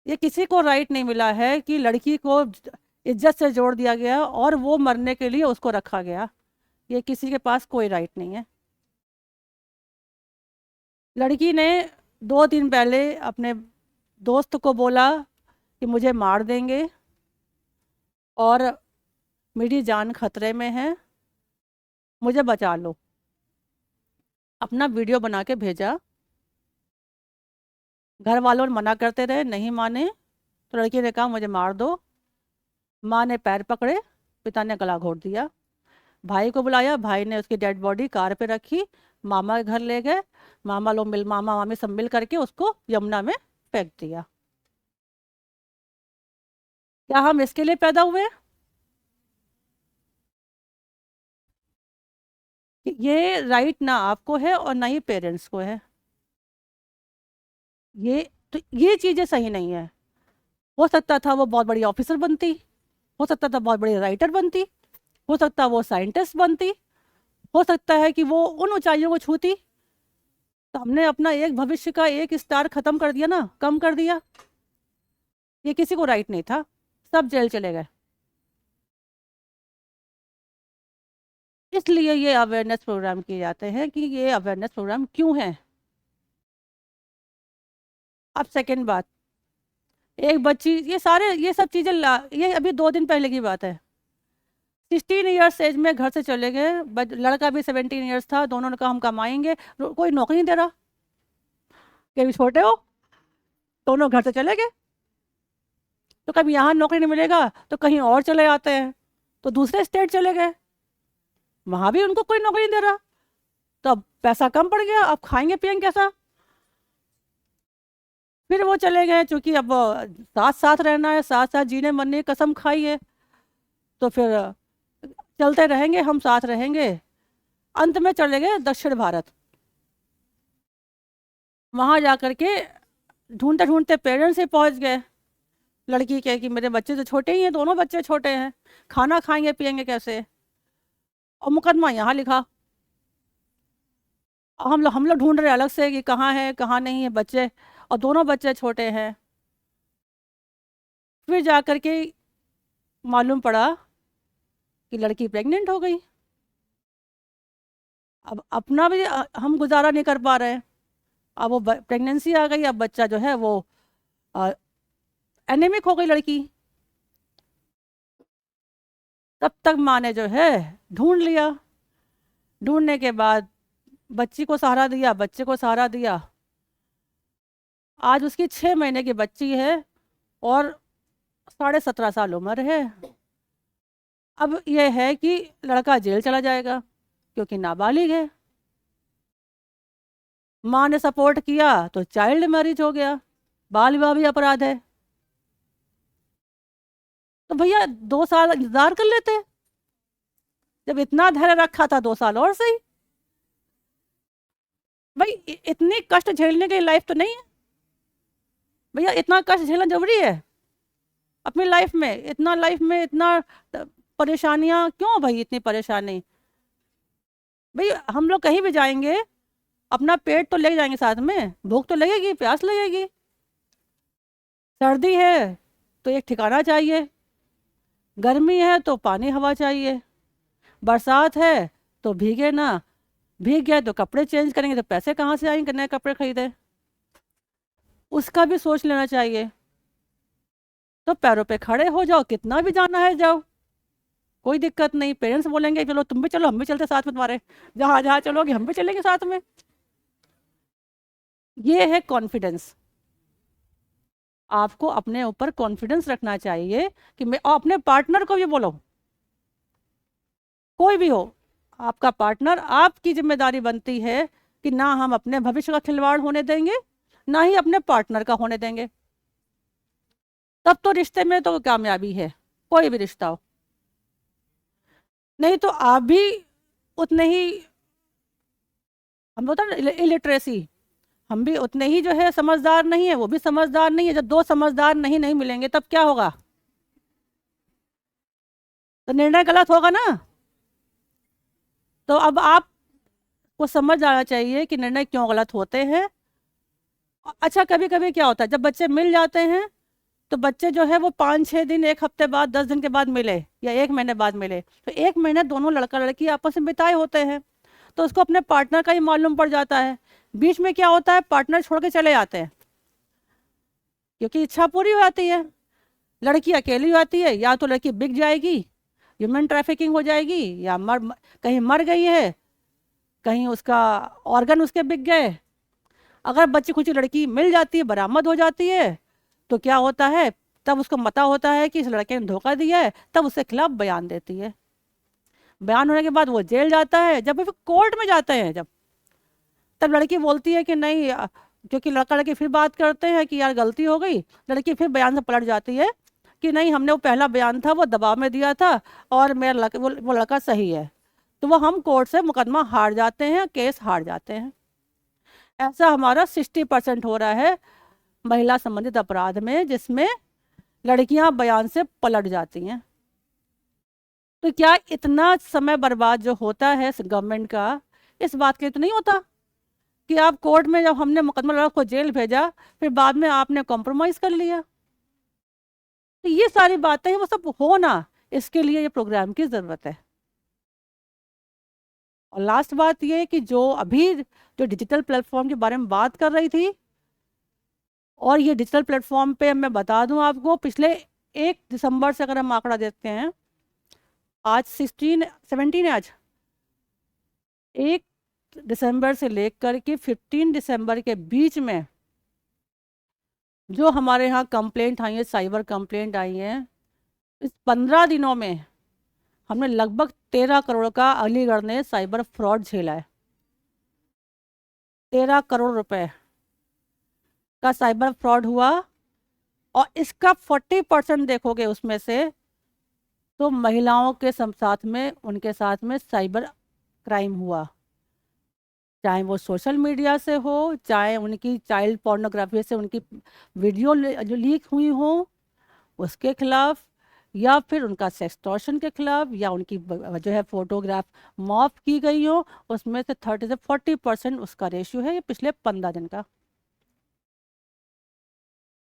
E: ये किसी को राइट नहीं मिला है कि लड़की को इज्जत से जोड़ दिया गया और वो मरने के लिए उसको रखा गया। ये किसी के पास कोई राइट नहीं है। लड़की ने 2 दिन पहले अपने दोस्त को बोला कि मुझे मार देंगे और मेरी जान खतरे में है, मुझे बचा लो। अपना वीडियो बना के भेजा। घर वालों मना करते रहे, नहीं माने, तो लड़की ने कहा मुझे मार दो। माँ ने पैर पकड़े, पिता ने गला घोट दिया। भाई को बुलाया, भाई ने उसकी डेड बॉडी कार पे रखी, मामा के घर ले गए। मामा मामी सब मिल करके उसको यमुना में फेंक दिया। क्या हम इसके लिए पैदा हुए? ये राइट ना आपको है और ना ही पेरेंट्स को है। ये चीज़ें सही नहीं है। हो सकता था वो बहुत बड़ी ऑफिसर बनती, हो सकता था बहुत बड़ी राइटर बनती, हो सकता वो साइंटिस्ट बनती, हो सकता है कि वो उन ऊंचाइयों को छूती। तो हमने अपना एक भविष्य का एक स्टार खत्म कर दिया ना, कम कर दिया। ये किसी को राइट नहीं था, सब जेल चले गए। इसलिए ये अवेयरनेस प्रोग्राम किए जाते हैं कि ये अवेयरनेस प्रोग्राम क्यों है। अब सेकंड बात, एक बच्ची, ये सब चीज़ें ये अभी 2 दिन पहले की बात है। 16 ईयर्स एज में घर से चले गए, लड़का भी 17 ईयर्स था। दोनों ने कहा हम कमाएंगे, कोई नौकरी नहीं दे रहा, कभी छोटे हो, दोनों घर से चले गए। तो कभी यहाँ नौकरी नहीं मिलेगा तो कहीं और चले जाते हैं, तो दूसरे स्टेट चले गए, वहाँ भी उनको कोई नौकरी नहीं दे रहा। तो अब पैसा कम पड़ गया, अब खाएंगे पिएंगे कैसा? फिर वो चले गए, चूंकि अब साथ साथ रहना है, साथ साथ जीने मरने की कसम खाई है, तो फिर चलते रहेंगे, हम साथ रहेंगे। अंत में चले गए दक्षिण भारत। वहाँ जा कर के ढूंढते ढूंढते पेरेंट्स से पहुँच गए लड़की के कि मेरे बच्चे तो छोटे ही हैं, दोनों बच्चे छोटे हैं, खाना खाएंगे पिएंगे कैसे? और मुकदमा यहाँ लिखा। हम लोग ढूंढ रहे अलग से कि कहाँ है कहाँ नहीं है बच्चे, और दोनों बच्चे छोटे हैं। फिर जा कर के मालूम पड़ा कि लड़की प्रेग्नेंट हो गई। अब अपना भी हम गुजारा नहीं कर पा रहे हैं, अब वो प्रेगनेंसी आ गई, अब बच्चा जो है वो एनीमिक हो गई लड़की। तब तक माँ ने जो है ढूंढ लिया। ढूंढने के बाद बच्ची को सहारा दिया, बच्चे को सहारा दिया। आज उसकी 6 महीने की बच्ची है और 17.5 साल उम्र है। अब यह है कि लड़का जेल चला जाएगा क्योंकि नाबालिग है। माँ ने सपोर्ट किया तो चाइल्ड मैरिज हो गया, बाल विवाह भी अपराध है। तो भैया 2 साल इंतजार कर लेते, जब इतना धैर्य रखा था 2 साल और सही। भाई इतनी कष्ट झेलने की लाइफ तो नहीं है भैया, इतना कष्ट झेलना जरूरी है अपनी लाइफ में? इतना परेशानियां क्यों भाई? इतनी परेशानी भाई, हम लोग कहीं भी जाएंगे अपना पेट तो ले जाएंगे साथ में, भूख तो लगेगी, प्यास लगेगी। सर्दी है तो एक ठिकाना चाहिए, गर्मी है तो पानी हवा चाहिए, बरसात है तो भीगे ना, भीग गए तो कपड़े चेंज करेंगे तो पैसे कहाँ से आएंगे नए कपड़े खरीदे? उसका भी सोच लेना चाहिए। तो पैरों पे खड़े हो जाओ, कितना भी जाना है जाओ, कोई दिक्कत नहीं। पेरेंट्स बोलेंगे चलो तुम भी चलो, हम भी चलते साथ में, तुम्हारे जहाँ जहाँ चलोगे हम भी चलेंगे साथ में। ये है कॉन्फिडेंस। आपको अपने ऊपर कॉन्फिडेंस रखना चाहिए कि मैं, और अपने पार्टनर को भी बोलो, कोई भी हो आपका पार्टनर, आपकी जिम्मेदारी बनती है कि ना हम अपने भविष्य का खिलवाड़ होने देंगे, ना ही अपने पार्टनर का होने देंगे। तब तो रिश्ते में तो कामयाबी है, कोई भी रिश्ता हो। नहीं तो आप भी उतने ही, हम बोलते हैं इलिटरेसी, हम भी उतने ही जो है समझदार नहीं है, वो भी समझदार नहीं है। जब दो समझदार नहीं मिलेंगे तब क्या होगा? तो निर्णय गलत होगा ना। तो अब आपको समझ आना चाहिए कि निर्णय क्यों गलत होते हैं। अच्छा, कभी कभी क्या होता है, जब बच्चे मिल जाते हैं तो बच्चे जो है वो 5-6 दिन, 1 हफ्ते बाद, 10 दिन के बाद मिले या 1 महीने बाद मिले, तो 1 महीने दोनों लड़का लड़की आपस में बिताए होते हैं, तो उसको अपने पार्टनर का ही मालूम पड़ जाता है। बीच में क्या होता है, पार्टनर छोड़ के चले जाते हैं क्योंकि इच्छा पूरी हो जाती है। लड़की अकेली हो जाती है, या तो लड़की बिक जाएगी, ह्यूमन ट्रैफिकिंग हो जाएगी, या कहीं मर गई है, कहीं उसका ऑर्गन उसके बिक गए। अगर बच्ची खुची लड़की मिल जाती है, बरामद हो जाती है, तो क्या होता है, तब उसको पता होता है कि इस लड़के ने धोखा दिया है, तब उसके खिलाफ बयान देती है। बयान होने के बाद वो जेल जाता है। जब वो कोर्ट में जाते हैं, तब लड़की बोलती है कि नहीं, क्योंकि लड़का लड़की फिर बात करते हैं कि यार गलती हो गई, लड़की फिर बयान से पलट जाती है कि नहीं, हमने वो पहला बयान था वो दबाव में दिया था और मेरा वो लड़का सही है। तो वो हम कोर्ट से मुकदमा हार जाते हैं, केस हार जाते हैं। ऐसा हमारा 60% हो रहा है महिला संबंधित अपराध में, जिसमें लड़कियां बयान से पलट जाती हैं। तो क्या इतना समय बर्बाद जो होता है गवर्नमेंट का, इस बात के लिए तो नहीं होता कि आप कोर्ट में जब हमने मुकदमा लड़ा को जेल भेजा, फिर बाद में आपने कॉम्प्रोमाइज़ कर लिया। तो ये सारी बातें हैं, वो सब हो ना, इसके लिए ये प्रोग्राम की ज़रूरत है। और लास्ट बात ये कि जो डिजिटल प्लेटफॉर्म के बारे में बात कर रही थी, और ये डिजिटल प्लेटफॉर्म पे मैं बता दूं आपको, पिछले 1 दिसंबर से अगर हम आंकड़ा देखते हैं, आज 17 है, आज 1 दिसंबर से लेकर के 15 दिसंबर के बीच में जो हमारे यहाँ कंप्लेंट आई है, साइबर कंप्लेंट आई है, इस 15 दिनों में हमने लगभग 13 करोड़ का अलीगढ़ ने साइबर फ्रॉड झेला है। 13 करोड़ रुपए का साइबर फ्रॉड हुआ, और इसका 40% देखोगे उसमें से तो महिलाओं के साथ में, उनके साथ में साइबर क्राइम हुआ, चाहे वो सोशल मीडिया से हो, चाहे उनकी चाइल्ड पोर्नोग्राफी से उनकी वीडियो जो लीक हुई हो उसके खिलाफ, या फिर उनका सेक्सटॉर्शन के खिलाफ, या उनकी जो है फोटोग्राफ मॉफ की गई हो, उसमें से 30 से 40% उसका रेशियो है, ये पिछले 15 दिन का।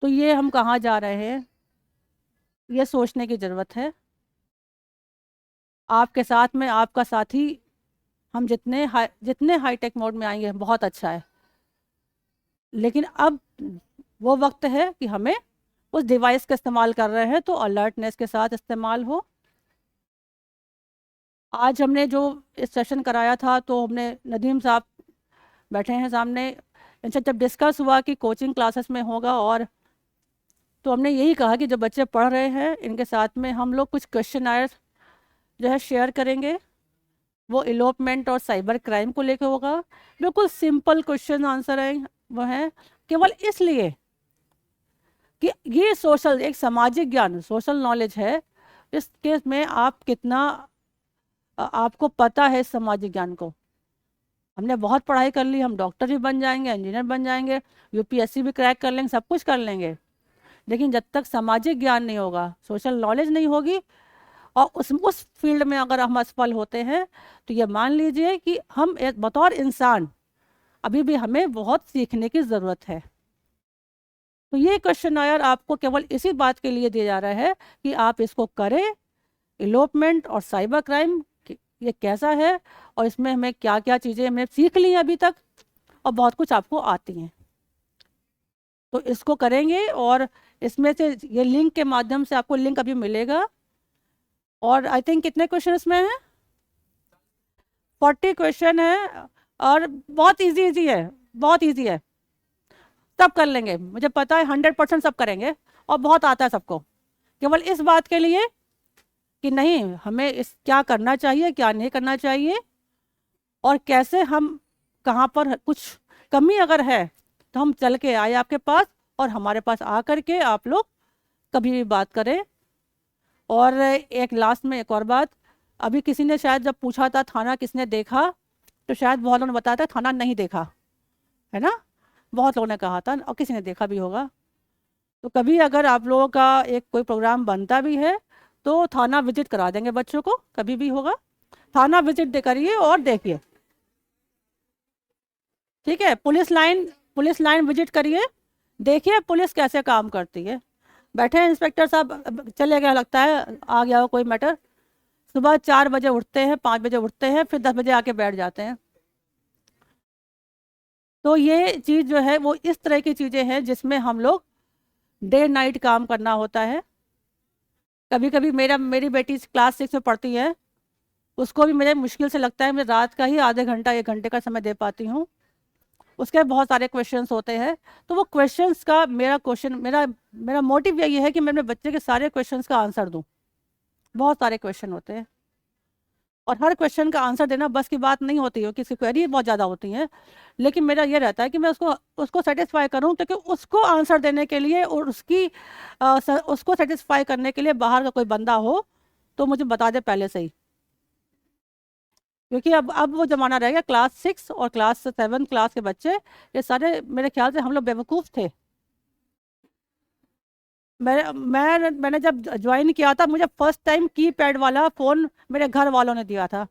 E: तो ये हम कहाँ जा रहे हैं, ये सोचने की ज़रूरत है। आपके साथ में आपका साथी, हम जितने हाईटेक मोड में आएंगे बहुत अच्छा है, लेकिन अब वो वक्त है कि हमें उस डिवाइस का इस्तेमाल कर रहे हैं तो अलर्टनेस के साथ इस्तेमाल हो। आज हमने जो इस सेशन कराया था, तो हमने नदीम साहब बैठे हैं सामने, इनसे जब डिस्कस हुआ कि कोचिंग क्लासेस में होगा, और तो हमने यही कहा कि जो बच्चे पढ़ रहे हैं इनके साथ में हम लोग कुछ क्वेश्चन आयर जो है शेयर करेंगे। वो इलोपमेंट और साइबर क्राइम को लेकर होगा। बिल्कुल सिंपल क्वेश्चन आंसर है वो है, केवल इसलिए कि ये एक सामाजिक ज्ञान, सोशल नॉलेज है। इस केस में आप कितना आपको पता है सामाजिक ज्ञान को। हमने बहुत पढ़ाई कर ली, हम डॉक्टर भी बन जाएंगे, इंजीनियर बन जाएंगे, यूपीएससी भी क्रैक कर लेंगे, सब कुछ कर लेंगे, लेकिन जब तक सामाजिक ज्ञान नहीं होगा, सोशल नॉलेज नहीं होगी, और उस फील्ड में अगर हम असफल होते हैं, तो ये मान लीजिए कि हम बतौर इंसान अभी भी हमें बहुत सीखने की ज़रूरत है। तो ये क्वेश्चन आयर आपको केवल इसी बात के लिए दिया जा रहा है कि आप इसको करें। इलोपमेंट और साइबर क्राइम ये कैसा है, और इसमें हमें क्या क्या चीज़ें हमने सीख ली हैं अभी तक, और बहुत कुछ आपको आती हैं, तो इसको करेंगे। और इसमें से ये लिंक के माध्यम से आपको लिंक अभी मिलेगा। और आई थिंक कितने क्वेश्चन इसमें हैं, 40 क्वेश्चन है, और बहुत इजी है, बहुत इजी है, सब कर लेंगे, मुझे पता है 100% सब करेंगे, और बहुत आता है सबको। केवल इस बात के लिए कि नहीं, हमें इस क्या करना चाहिए, क्या नहीं करना चाहिए, और कैसे हम कहाँ पर कुछ कमी अगर है तो हम चल के आए आपके पास, और हमारे पास आ कर के आप लोग कभी भी बात करें। और एक लास्ट में एक और बात, अभी किसी ने शायद जब पूछा था थाना किसने देखा, तो शायद बहुत लोगों ने बताया था थाना नहीं देखा, है ना, बहुत लोगों ने कहा था, और किसी ने देखा भी होगा। तो कभी अगर आप लोगों का एक कोई प्रोग्राम बनता भी है तो थाना विजिट करा देंगे बच्चों को, कभी भी होगा, थाना विजिट करिए और देखिए, ठीक है। पुलिस लाइन विजिट करिए, देखिए पुलिस कैसे काम करती है। बैठे हैं इंस्पेक्टर साहब, अब चले गए, लगता है आ गया हो कोई मैटर, सुबह 4 बजे उठते हैं, 5 बजे उठते हैं, फिर 10 बजे आके बैठ जाते हैं। तो ये चीज़ जो है वो इस तरह की चीज़ें हैं जिसमें हम लोग डे नाइट काम करना होता है। कभी कभी मेरी बेटी क्लास 6 में पढ़ती है, उसको भी मुझे मुश्किल से लगता है मैं रात का ही आधे घंटा 1 घंटे का समय दे पाती हूँ। उसके बहुत सारे क्वेश्चंस होते हैं, तो वो क्वेश्चंस का मेरा मोटिव यही है कि मैं अपने बच्चे के सारे क्वेश्चंस का आंसर दूं। बहुत सारे क्वेश्चन होते हैं और हर क्वेश्चन का आंसर देना बस की बात नहीं होती है, किसी क्वेरी बहुत ज़्यादा होती हैं, लेकिन मेरा ये रहता है कि मैं उसको सेटिस्फाई करूं, क्योंकि उसको आंसर देने के लिए और उसको सेटिस्फाई करने के लिए बाहर का कोई बंदा हो तो मुझे बता दे पहले से ही, क्योंकि अब वो ज़माना रह गया। क्लास 6 और क्लास 7 क्लास के बच्चे ये सारे मेरे ख्याल से हम लोग बेवकूफ़ थे। मैंने जब ज्वाइन किया था, मुझे फर्स्ट टाइम कीपैड वाला फ़ोन मेरे घर वालों ने दिया था।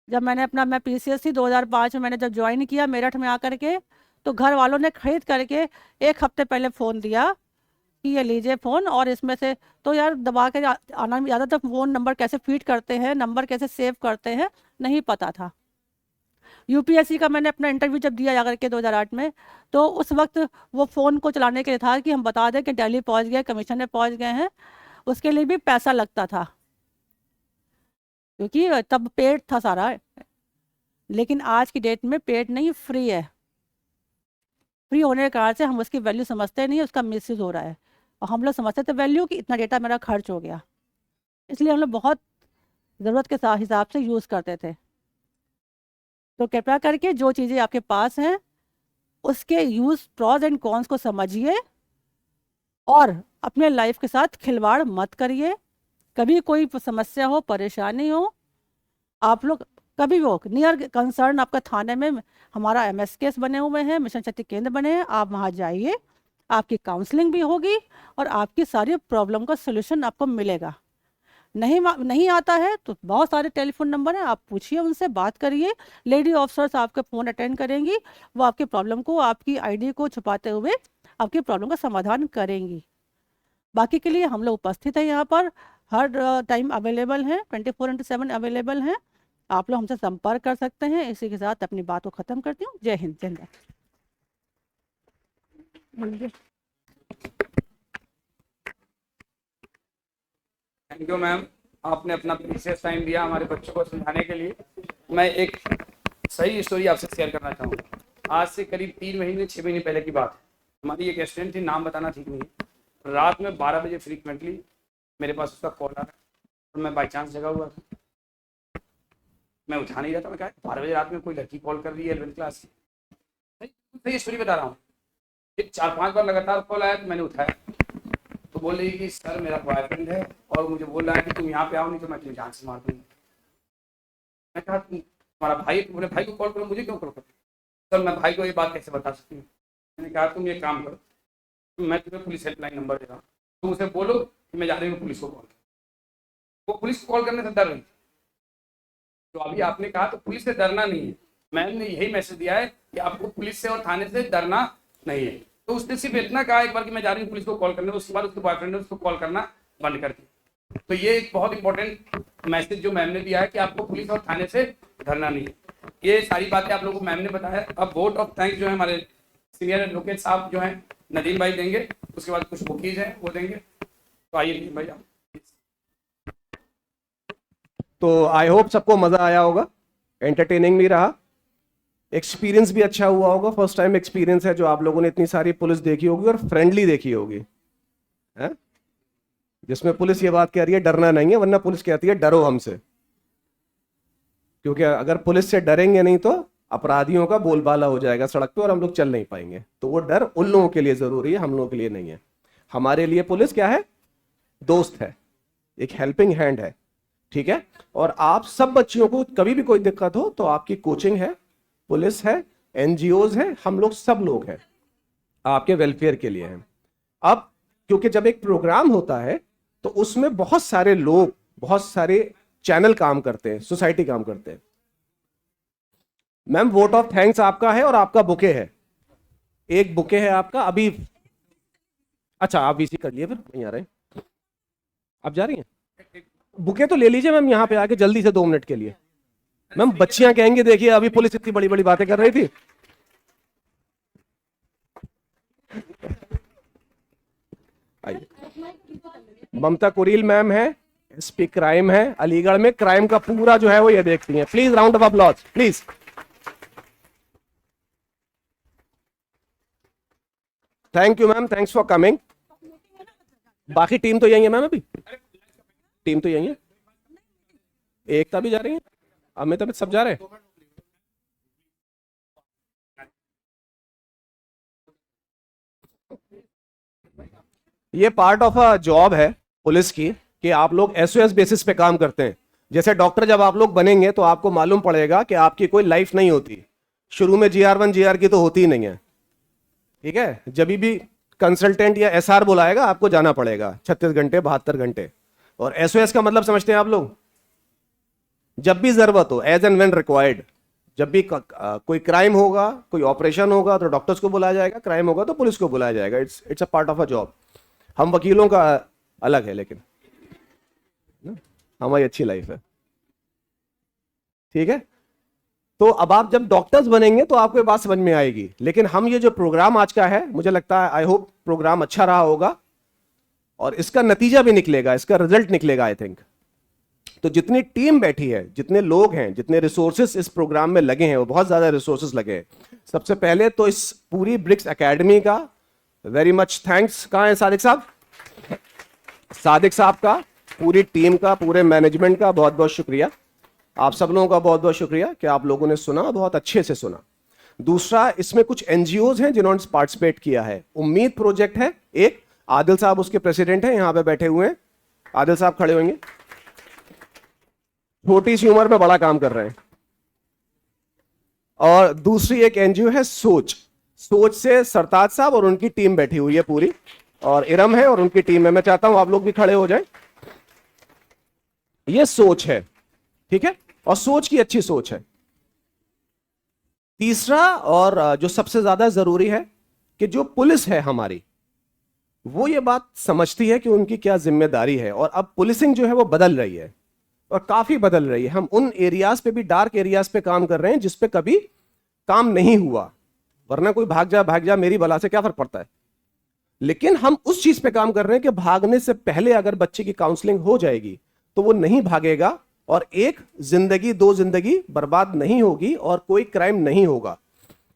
E: जब मैं PCSC 2005 में मैंने जब ज्वाइन किया मेरठ में आकर के, तो घर वालों ने खरीद करके 1 हफ्ते पहले फ़ोन दिया कि ये लीजिए फ़ोन, और इसमें से तो यार दबा के आना ज़्यादातर फ़ोन नंबर कैसे फीड करते हैं, नंबर कैसे सेव करते हैं, नहीं पता था। UPSC का मैंने अपना इंटरव्यू जब दिया जाकर के 2008 में, तो उस वक्त वो फ़ोन को चलाने के लिए था कि हम बता दें कि दिल्ली पहुंच गए, कमीशन में पहुंच गए हैं, उसके लिए भी पैसा लगता था, क्योंकि तब पेड था सारा। लेकिन आज की डेट में पेड नहीं, फ्री है। फ्री होने के कारण से हम उसकी वैल्यू समझते नहीं, उसका मिसयूज़ हो रहा है, और हम लोग समझते थे वैल्यू कि इतना डेटा मेरा खर्च हो गया, इसलिए हम लोग बहुत ज़रूरत के हिसाब से यूज़ करते थे। तो कृपया करके जो चीज़ें आपके पास हैं उसके यूज़, प्रॉज एंड कॉन्स को समझिए और अपने लाइफ के साथ खिलवाड़ मत करिए। कभी कोई समस्या हो, परेशानी हो, आप लोग कभी भी हो, नियर कंसर्न आपका थाने में हमारा MSKs बने हुए हैं, मिशन शक्ति केंद्र बने हैं, आप वहाँ जाइए, आपकी काउंसलिंग भी होगी और आपकी सारी प्रॉब्लम का सोल्यूशन आपको मिलेगा। नहीं आता है तो बहुत सारे टेलीफोन नंबर हैं, आप पूछिए, उनसे बात करिए, लेडी ऑफिसर्स आपके फ़ोन अटेंड करेंगी, वो आपकी प्रॉब्लम को, आपकी ID को छुपाते हुए आपकी प्रॉब्लम का समाधान करेंगी। बाकी के लिए हम लोग उपस्थित हैं यहाँ पर, हर टाइम अवेलेबल हैं, 24/7 अवेलेबल हैं, आप लोग हमसे संपर्क कर सकते हैं। इसी के साथ अपनी बात को ख़त्म करती हूँ। जय हिंद, जय हिंद।
B: थैंक यू मैम, आपने अपना प्रीशियस टाइम दिया हमारे बच्चों को समझाने के लिए। मैं एक सही स्टोरी आपसे शेयर करना चाहूँगा। आज से करीब 3 महीने 6 महीने पहले की बात है। हमारी एक स्टूडेंट थी, नाम बताना ठीक नहीं है, रात में 12 बजे फ्रीक्वेंटली मेरे पास उसका कॉल आ रहा और मैं बाई चांस जगा हुआ था, मैं उठा नहीं रहा था। मैं कहा 12 बजे रात में कोई लड़की कॉल कर रही है 11th क्लास की। सही स्टोरी बता रहा हूँ। 4-5 बार लगातार कॉल आया तो मैंने उठाया, तो बोल रही कि सर मेरा बॉयफ्रेंड है और मुझे बोल रहा है कि तुम यहाँ पे आओ नहीं तो मैं तुम्हें जान से मार दूंगा। मैं कहा तुम्हारा भाई, तुम्हारे भाई को कॉल करो, मुझे क्यों कॉल करो? सर मैं भाई को ये बात कैसे बता सकती हूँ? मैंने कहा तुम ये काम करो, मैं तुम्हें पुलिस हेल्पलाइन नंबर दे रहा हूँ, तुम उसे बोलो कि मैं जा रही हूँ पुलिस को कॉल। वो पुलिस को कॉल करने से डर रही थी। तो अभी आपने कहा तो पुलिस से डरना नहीं है, मैम ने यही मैसेज दिया है कि आपको पुलिस से और थाने से डरना नहीं है। तो उसने सिर्फ इतना कहा एक बार कि मैं जा रही हूँ पुलिस को कॉल करने, उसके बाद उसके बॉयफ्रेंड ने उसको कॉल करना बंद कर दिया। तो ये एक बहुत इंपॉर्टेंट मैसेज जो मैम ने दिया है कि आपको पुलिस और थाने से डरना नहीं है। ये सारी बातें आप लोगों को मैम ने बताया। अब वोट ऑफ थैंक्स जो है हमारे सीनियर एडवोकेट साहब जो हैं नदीम भाई देंगे, उसके बाद कुछ बुकीज हैं वो देंगे। तो आइए नदीम भाई आप।
A: तो आई होप सबको मजा आया होगा, एंटरटेनिंग भी रहा, एक्सपीरियंस भी अच्छा हुआ होगा। फर्स्ट टाइम एक्सपीरियंस है जो आप लोगों ने इतनी सारी पुलिस देखी होगी और फ्रेंडली देखी होगी, है? जिसमें पुलिस ये बात कह रही है डरना नहीं है, वरना पुलिस कहती है डरो हमसे। क्योंकि अगर पुलिस से डरेंगे नहीं तो अपराधियों का बोलबाला हो जाएगा सड़क पे और हम लोग चल नहीं पाएंगे। तो वो डर उन लोगों के लिए जरूरी है, हम लोगों के लिए नहीं है। हमारे लिए पुलिस क्या है? दोस्त है, एक हेल्पिंग हैंड है। ठीक है। और आप सब बच्चियों को कभी भी कोई दिक्कत हो तो आपकी कोचिंग है, पुलिस है, एनजीओज है, हम लोग सब लोग हैं, आपके वेलफेयर के लिए हैं। अब क्योंकि जब एक प्रोग्राम होता है तो उसमें बहुत सारे लोग, बहुत सारे चैनल काम करते हैं, सोसाइटी काम करते हैं। मैम वोट ऑफ थैंक्स आपका है और आपका बुके है, एक बुके है आपका अभी। अच्छा आप वीसी कर लिए, फिर नहीं आ रहे, आप जा रही हैं, बुके तो ले लीजिए मैम यहां पे आके जल्दी से 2 मिनट के लिए। मैम बच्चियां कहेंगी देखिए अभी पुलिस इतनी बड़ी बड़ी बातें कर रही थी। आइए, ममता कुरील मैम है, एसपी क्राइम है, अलीगढ़ में क्राइम का पूरा जो है वो ये देखती हैं। Please round of applause please. Thank you ma'am, thanks for coming. बाकी टीम तो यही है मैम, अभी टीम तो यही है, एकता भी जा रही है, अमित अमित सब जा रहे हैं। ये पार्ट ऑफ अ जॉब है पुलिस की कि आप लोग एसओएस बेसिस पे काम करते हैं। जैसे डॉक्टर जब आप लोग बनेंगे तो आपको मालूम पड़ेगा कि आपकी कोई लाइफ नहीं होती, शुरू में GR1 GR की तो होती ही नहीं है, ठीक है। जब भी कंसल्टेंट या एसआर बुलाएगा आपको जाना पड़ेगा 36 घंटे 72 घंटे। और एसओएस का मतलब समझते हैं आप लोग, जब भी जरूरत हो, एज एंड व्हेन रिक्वायर्ड, जब भी कोई क्राइम होगा, कोई ऑपरेशन होगा तो डॉक्टर्स को बुलाया जाएगा, क्राइम होगा तो पुलिस को बुलाया जाएगा। It's a part of a job. हम वकीलों का अलग है, लेकिन हमारी अच्छी लाइफ है, ठीक है। तो अब आप जब डॉक्टर्स बनेंगे तो आपको ये बात समझ में आएगी। लेकिन हम ये जो प्रोग्राम आज का है, मुझे लगता है, आई होप प्रोग्राम अच्छा रहा होगा और इसका नतीजा भी निकलेगा, इसका रिजल्ट निकलेगा आई थिंक। तो जितनी टीम बैठी है, जितने लोग हैं, जितने रिसोर्सेस इस प्रोग्राम में लगे हैं, वो बहुत ज्यादा रिसोर्सेस लगे हैं। सबसे पहले तो इस पूरी ब्रिक्स एकेडमी का वेरी मच थैंक्स। कहां है सादिक साहब? सादिक साहब का, पूरी टीम का, पूरे मैनेजमेंट का बहुत बहुत शुक्रिया। आप सब लोगों का बहुत बहुत शुक्रिया कि आप लोगों ने सुना, बहुत अच्छे से सुना। दूसरा, इसमें कुछ एनजीओज हैं जिन्होंने पार्टिसिपेट किया है। उम्मीद प्रोजेक्ट है एक, आदिल साहब उसके प्रेसिडेंट हैं, यहां पे बैठे हुए हैं, आदिल साहब खड़े होंगे, छोटी सी उम्र में बड़ा काम कर रहे हैं। और दूसरी एक एनजीओ है सोच, सोच से सरताज साहब और उनकी टीम बैठी हुई है पूरी, और इरम है और उनकी टीम है। मैं चाहता हूं आप लोग भी खड़े हो जाएं। ये सोच है, ठीक है, और सोच की अच्छी सोच है। तीसरा और जो सबसे ज्यादा जरूरी है कि जो पुलिस है हमारी, वो ये बात समझती है कि उनकी क्या जिम्मेदारी है। और अब पुलिसिंग जो है वो बदल रही है और काफी बदल रही है। हम उन एरियाज पे भी, डार्क एरियाज पे काम कर रहे हैं जिस पे कभी काम नहीं हुआ, वरना कोई भाग जा मेरी बला से क्या फर्क पड़ता है। लेकिन हम उस चीज पे काम कर रहे हैं कि भागने से पहले अगर बच्चे की काउंसलिंग हो जाएगी तो वो नहीं भागेगा और एक जिंदगी, 2 जिंदगी बर्बाद नहीं होगी और कोई क्राइम नहीं होगा।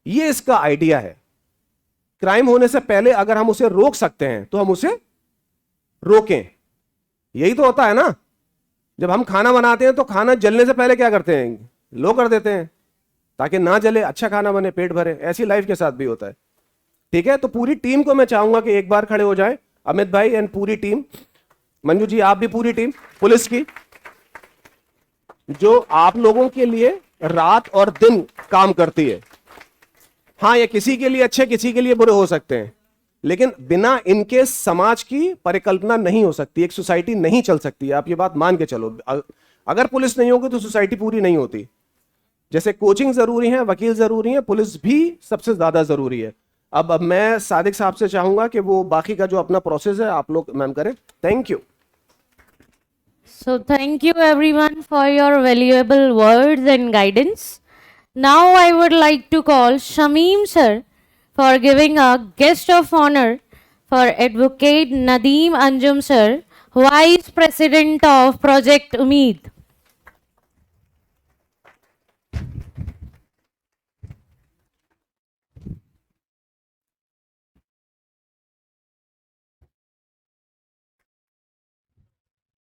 A: ये इसका आइडिया है। क्राइम होने से पहले अगर हम उसे रोक सकते हैं तो हम उसे रोकें। यही तो होता है ना, जब हम खाना बनाते हैं तो खाना जलने से पहले क्या करते हैं, लो कर देते हैं ताकि ना जले, अच्छा खाना बने, पेट भरे। ऐसी लाइफ के साथ भी होता है, ठीक है। तो पूरी टीम को मैं चाहूंगा कि एक बार खड़े हो जाए, अमित भाई एंड पूरी टीम, मंजू जी आप भी, पूरी टीम पुलिस की जो आप लोगों के लिए रात और दिन काम करती है। हाँ, ये किसी के लिए अच्छे, किसी के लिए बुरे हो सकते हैं, लेकिन बिना इनके समाज की परिकल्पना नहीं हो सकती, एक सोसाइटी नहीं चल सकती। आप ये बात मान के चलो, अगर पुलिस नहीं होगी तो सोसाइटी पूरी नहीं होती। जैसे कोचिंग जरूरी है, वकील जरूरी है, पुलिस भी सबसे ज्यादा जरूरी है। अब मैं सादिक साहब से चाहूंगा कि वो बाकी का जो अपना प्रोसेस है आप लोग मैम करें। Thank you.
F: So thank you everyone for your valuable words and guidance. Now I would like to call Shamim sir for giving a guest of honor for Advocate Nadeem Anjum sir, Vice President of Project Umeed.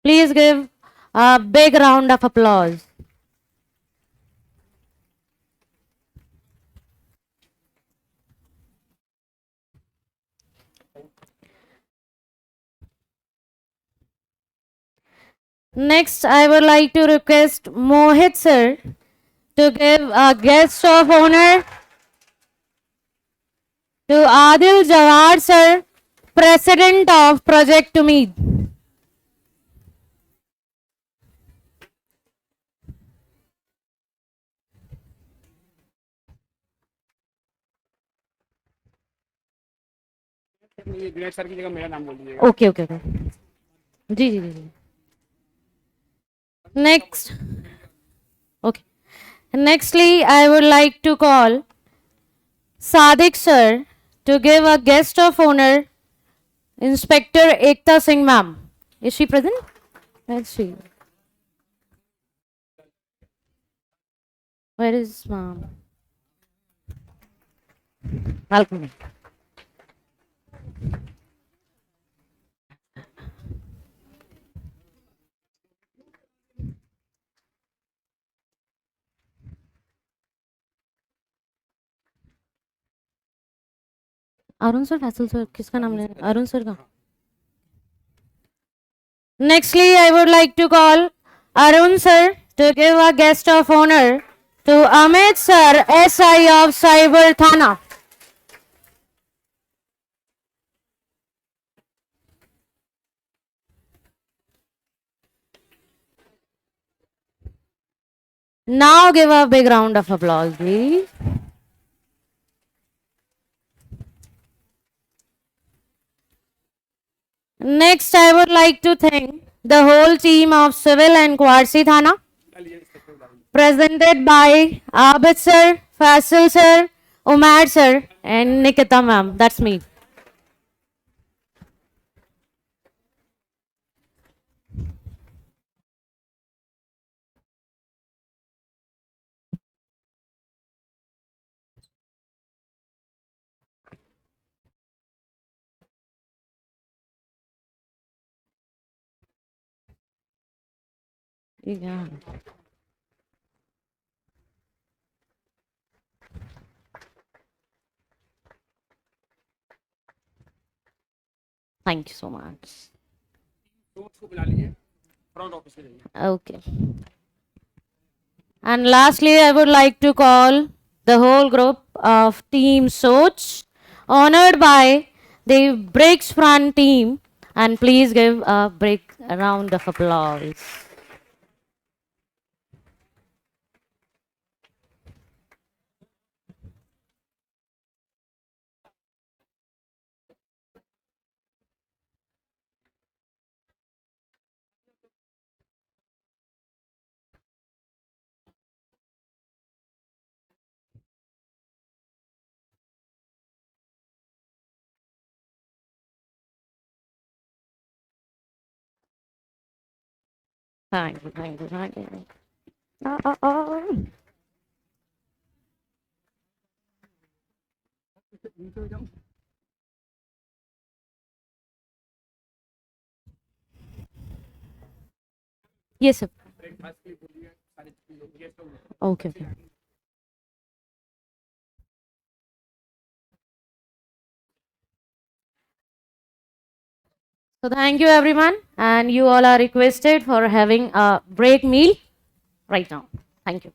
F: Please give a big round of applause. Next, I would like to request Mohit sir to give a guest of honor to Adil Jawar sir, President of Project Umeed.
B: Junaid sir की जगह मेरा नाम बोल दीजिएगा।
F: Okay, okay, okay. Ji ji ji ji. Next, okay. Nextly, I would like to call Sadiq sir to give a guest of honor, Inspector Ekta Singh ma'am. Is she present? Where is she? Where is ma'am? Welcome. Arun sir, Faisal sir, किसका नाम ले? अरुण सर का। Nextly, I would like to call Arun sir to give a guest of honor to Amit sir, SI of Cyber Thana. Now give a big round of applause, please. Next, I would like to thank the whole team of Civil and Kwarsi Thana, presented by Abid sir, Faisal sir, Umar sir, and Nikita ma'am. That's me. Yeah. Thank you so much.
B: उसको बुला लीजिए, फ्रंट ऑफिस में जाइए।
F: Okay. And lastly, I would like to call the whole group of Team Soch, honored by the Bricks Front team, and please give a big round of applause. Thank you, thank you, thank you. Ah, ah, ah. Yes, sir. Okay, okay. So thank you everyone, and you all are requested for having a break meal right now. Thank you.